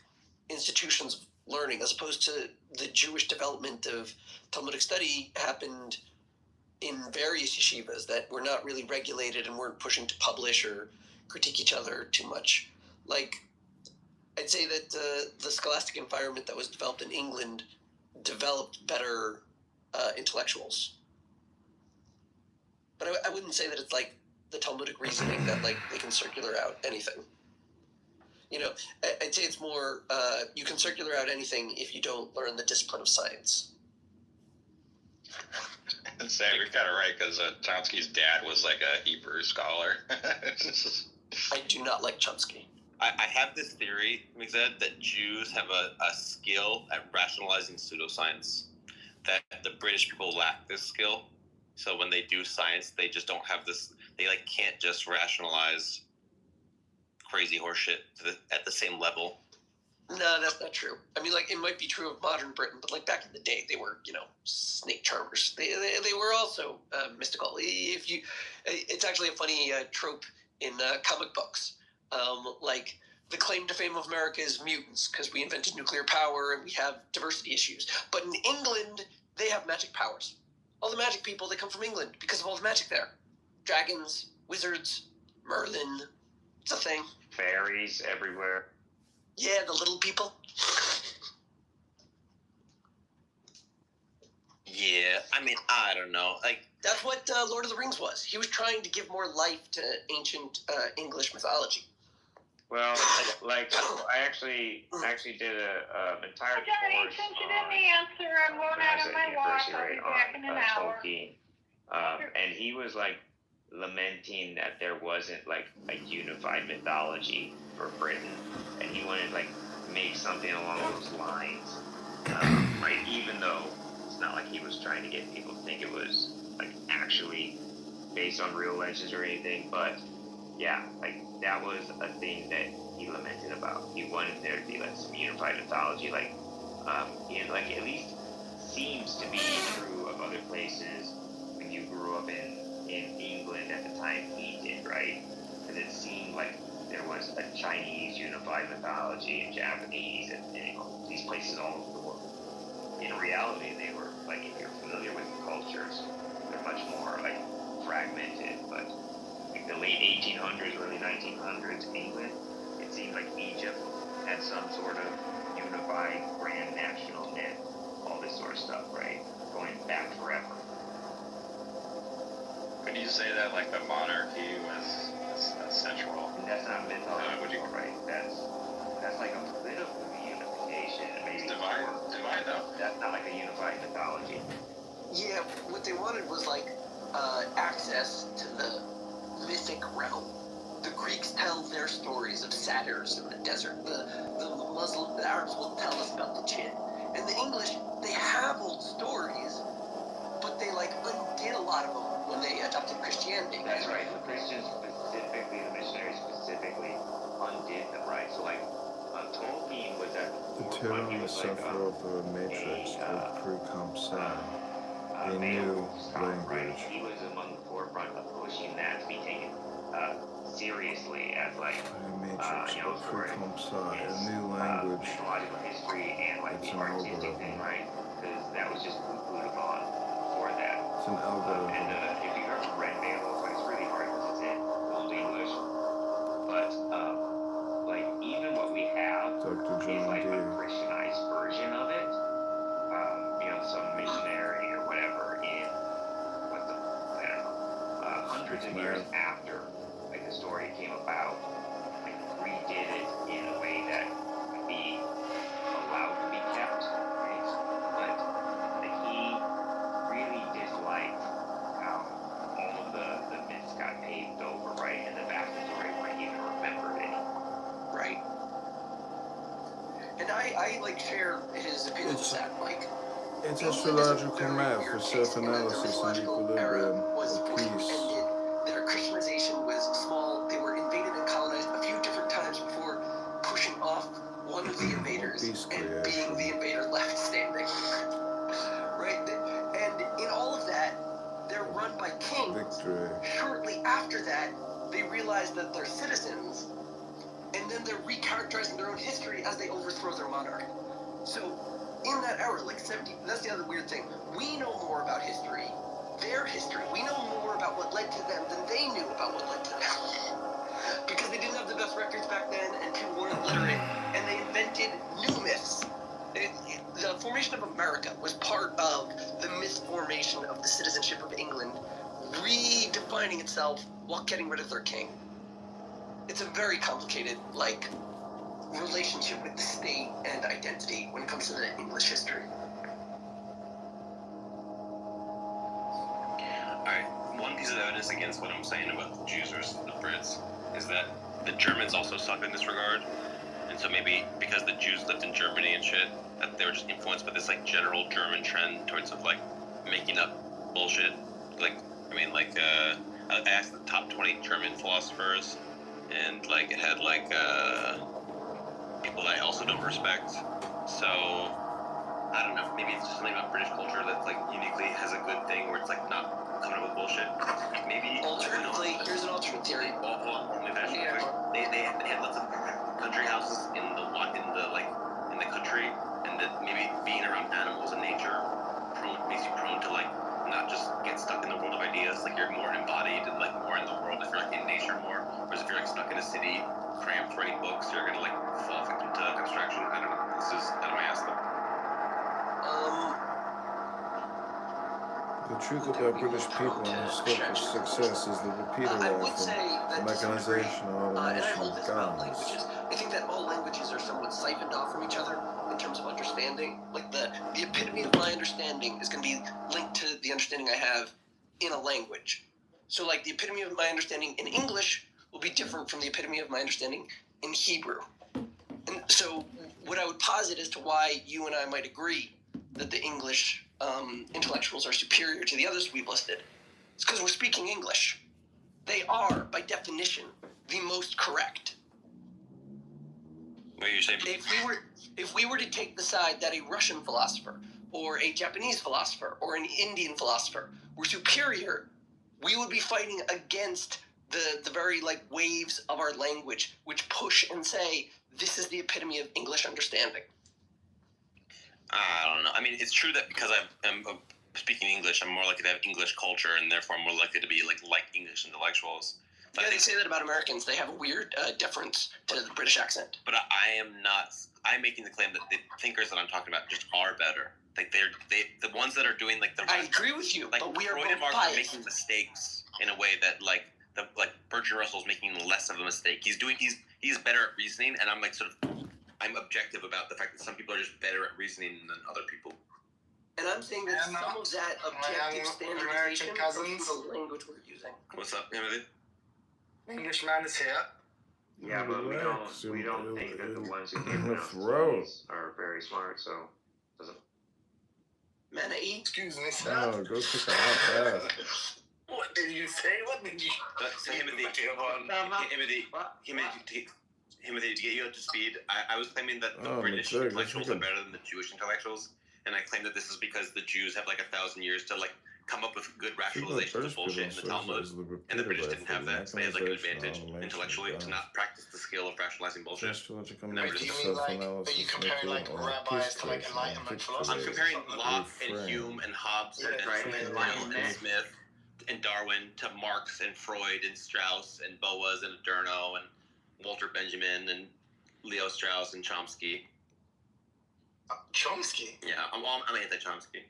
institutions of learning, as opposed to the Jewish development of Talmudic study happened in various yeshivas that were not really regulated and weren't pushing to publish or critique each other too much. Like, I'd say that the scholastic environment that was developed in England developed better intellectuals. But I wouldn't say that it's like the Talmudic reasoning that like they can circular out anything. You know, I'd say it's more you can circular out anything if you don't learn the discipline of science. And say we got it right because Chomsky's dad was like a Hebrew scholar. I do not like Chomsky. I have this theory, Mixed, that Jews have a skill at rationalizing pseudoscience. That the British people lack this skill. So when they do science, they just don't have this. They like can't just rationalize crazy horseshit at the same level. No, that's not true. I mean, like, it might be true of modern Britain, but like back in the day, they were, you know, snake charmers. They were also mystical. It's actually a funny trope in comic books. Like, the claim to fame of America is mutants because we invented nuclear power and we have diversity issues. But in England, they have magic powers. All the magic people, they come from England because of all the magic there. Dragons, wizards, Merlin. It's a thing. Fairies everywhere. Yeah, the little people. Yeah, I mean, I don't know. Like that's what Lord of the Rings was. He was trying to give more life to ancient English mythology. Well, like I actually did an entire course since you didn't answer, I'm going out on my walk. I'll be back in an hour. Tolkien, and he was like lamenting that there wasn't like a unified mythology for Britain, and he wanted like make something along those lines, right? Even though it's not like he was trying to get people to think it was like actually based on real legends or anything, but yeah, like that was a thing that he lamented about. He wanted there to be like some unified mythology, like like at least seems to be true of other places when you grew up in England at the time he did, right? Because it seemed like there was a Chinese unified mythology and Japanese and you know, these places all over the world. In reality, they were like, if you're familiar with the cultures, they're much more like fragmented. But like the late 1800s, early 1900s England, it seemed like Egypt had some sort of unified grand national myth, all this sort of stuff, right? Going back forever. Would you say that like the monarchy was central? That's not mythology, would you? Right? That's like a political unification. Maybe it's divine though. That's not like a unified mythology. Yeah, what they wanted was like access to the mythic realm. The Greeks tell their stories of satyrs in the desert. The Arabs will tell us about the jinn. And the English, they have old stories, but they like undid a lot of them when they adopted Christianity. That's right. The Christians specifically, the missionaries specifically undid them, right? So like told me was that The term the sufferer of the matrix could pre-compsci, a new language. He was among the forefront of pushing that to be taken seriously as like Matrix could pre-compsci, a new language. mythological history and like It's the an artistic algorithm. thing, right? Because that was just poo-pooed upon for that. It's an algorithm. And if you heard Red Veil, it's really hard because it's in Old English. But like even what we have Dr. is John like D. a Christianized version of it. You know, some missionary or whatever in what the I don't know, hundreds of years after like the story came about, like redid it in a way that would be allowed to be kept, right? But like he really disliked how all of the myths got paved over, right? And the vast majority weren't even remembered anymore. Right. And I like share his opinion that like It's astrological math for self-analysis and equilibrium of peace. their Christianization was small. They were invaded and colonized a few different times before pushing off one of the invaders and being the invader left standing. Right? And in all of that, they're run by kings. Victory. Shortly after that, they realize that they're citizens, and then they're recharacterizing their own history as they overthrow their monarch. So, in that era, like 70, that's the other weird thing. We know more about history, their history. We know more about what led to them than they knew about what led to them. Because they didn't have the best records back then, and people weren't literate, and they invented new myths. The formation of America was part of the myth formation of the citizenship of England, redefining itself while getting rid of their king. It's a very complicated, like, relationship with the state and identity when it comes to the English history. Alright, one piece of evidence against what I'm saying about the Jews versus the Brits is that the Germans also suck in this regard. And so maybe because the Jews lived in Germany and shit, that they were just influenced by this like general German trend towards of like making up bullshit. Like, I mean, like, I asked the top 20 German philosophers, and like it had like people that I also don't respect. So I don't know. Maybe it's just something about British culture that's like uniquely has a good thing where it's like not coming up with bullshit. Maybe alternatively, here's an alternate theory. They had lots of country houses in the country, and that maybe being around animals and nature makes you prone to like not just get stuck in the world of ideas. Like you're more embodied and like more in the world if you're like in nature more. Whereas if you're like stuck in a city, cramped writing books, you're gonna like fall victim to abstraction. I don't know. This is out of my ass though. The truth about British people and historical success is the repeated life of mechanization and automation of governments. I think that all languages are somewhat siphoned off from each other in terms of understanding. Like the epitome of my understanding is going to be linked to the understanding I have in a language. So like the epitome of my understanding in English will be different from the epitome of my understanding in Hebrew. And so what I would posit as to why you and I might agree that the English intellectuals are superior to the others we've listed, it's because we're speaking English. They are, by definition, the most correct. What are you saying? If we were to take the side that a Russian philosopher or a Japanese philosopher or an Indian philosopher were superior, we would be fighting against the very like waves of our language, which push and say this is the epitome of English understanding. I don't know. I mean, it's true that because I'm speaking English, I'm more likely to have English culture, and therefore I'm more likely to be like English intellectuals. But yeah, they say that about Americans. They have a weird deference to the British accent. But I am not. I'm making the claim that the thinkers that I'm talking about just are better. Like the ones that are doing like the. I agree with you, like but we are Freud and both Marx are biased. making mistakes in a way that like Bertrand Russell's making less of a mistake. He's better at reasoning, and I'm like I'm objective about the fact that some people are just better at reasoning than other people. And I'm saying that some of that objective standardization comes from the language we're using. What's up, Timothy? Englishman is here. Yeah, but we don't think that the ones who came out are very smart, so doesn't. Manai? Excuse me, sir. No, go take a hot bath. What did you say? What did you Timothy, Timothy, to get you up to speed, I was claiming that the Oh, British McJurg, intellectuals are better than the Jewish intellectuals, and I claim that this is because the Jews have like 1,000 years to like come up with good rationalizations of bullshit in the Talmud, and the British didn't have that, so they had like an advantage intellectually to not practice the skill of rationalizing bullshit. And that Wait, do you mean like, are you comparing like rabbis to like Enlightenment philosophers? I'm comparing Locke and Hume and Hobbes and Smith and Darwin to Marx and Freud and Strauss and Boas and Adorno and Walter Benjamin and Leo Strauss and Chomsky. Chomsky? Yeah, I'm anti-Chomsky.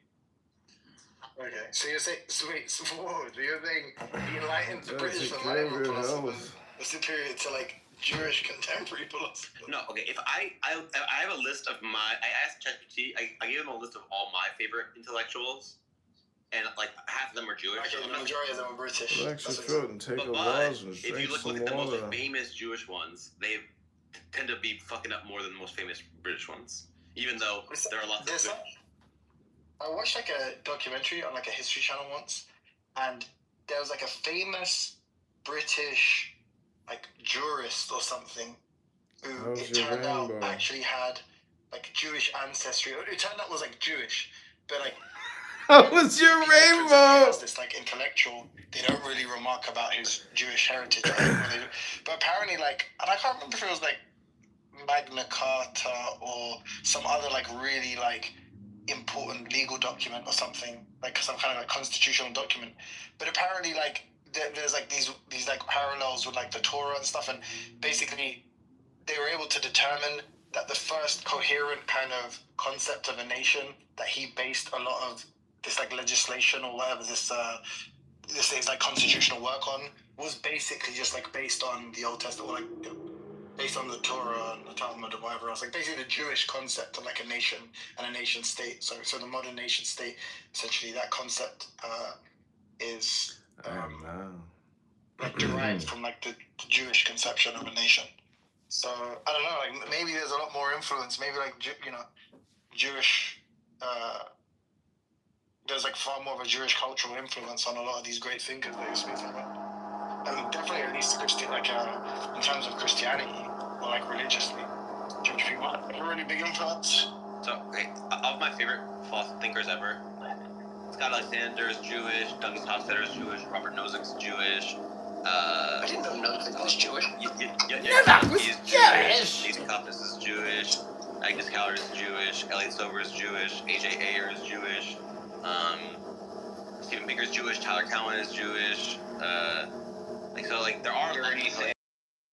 Okay, so you're saying, so you're saying the enlightened, the British Enlightenment philosophers are superior to like Jewish contemporary philosophers? No, okay. If I have a list of I asked ChatGPT. I gave him a list of all my favorite intellectuals, and like half of them are Jewish. Okay, the majority of them are British. Relax your throat and take a pause and if drink you look some at the most water. famous Jewish ones, they tend to be fucking up more than the most famous British ones. Even though there are lots of. I watched like a documentary on like a History Channel once, and there was like a famous British like jurist or something who it turned out actually had like Jewish ancestry. It turned out was like Jewish, but like how was your rainbow? As this like intellectual, they don't really remark about his Jewish heritage. Right? But apparently, like, and I can't remember if it was like Magna Carta or some other like really like important legal document or something, like some kind of like constitutional document. But apparently, like there's like these like parallels with like the Torah and stuff, and basically they were able to determine that the first coherent kind of concept of a nation that he based a lot of this like legislation or whatever this thing's like constitutional work on was basically just like based on the Old Testament, or like based on the Torah and the Talmud or whatever else, like basically the Jewish concept of like a nation and a nation state. So the modern nation state, essentially that concept is like derived from like the Jewish conception of a nation. So I don't know, like maybe there's a lot more influence. Maybe like Jewish. There's like far more of a Jewish cultural influence on a lot of these great thinkers that you're speaking about. And definitely at least Christian, like in terms of Christianity or like religiously, Jewish people have a really big influence. So, okay, of my favorite philosopher thinkers ever, Scott Alexander is Jewish, Douglas Hofstadter is Jewish, Robert Nozick's Jewish. I didn't know Nozick was Jewish. He's Jewish. Jason Kappas is Jewish. Agnes Callard is Jewish. Elliot Stover is Jewish. AJ Ayer is Jewish. Stephen Pinker is Jewish. Tyler Cowen is Jewish. There are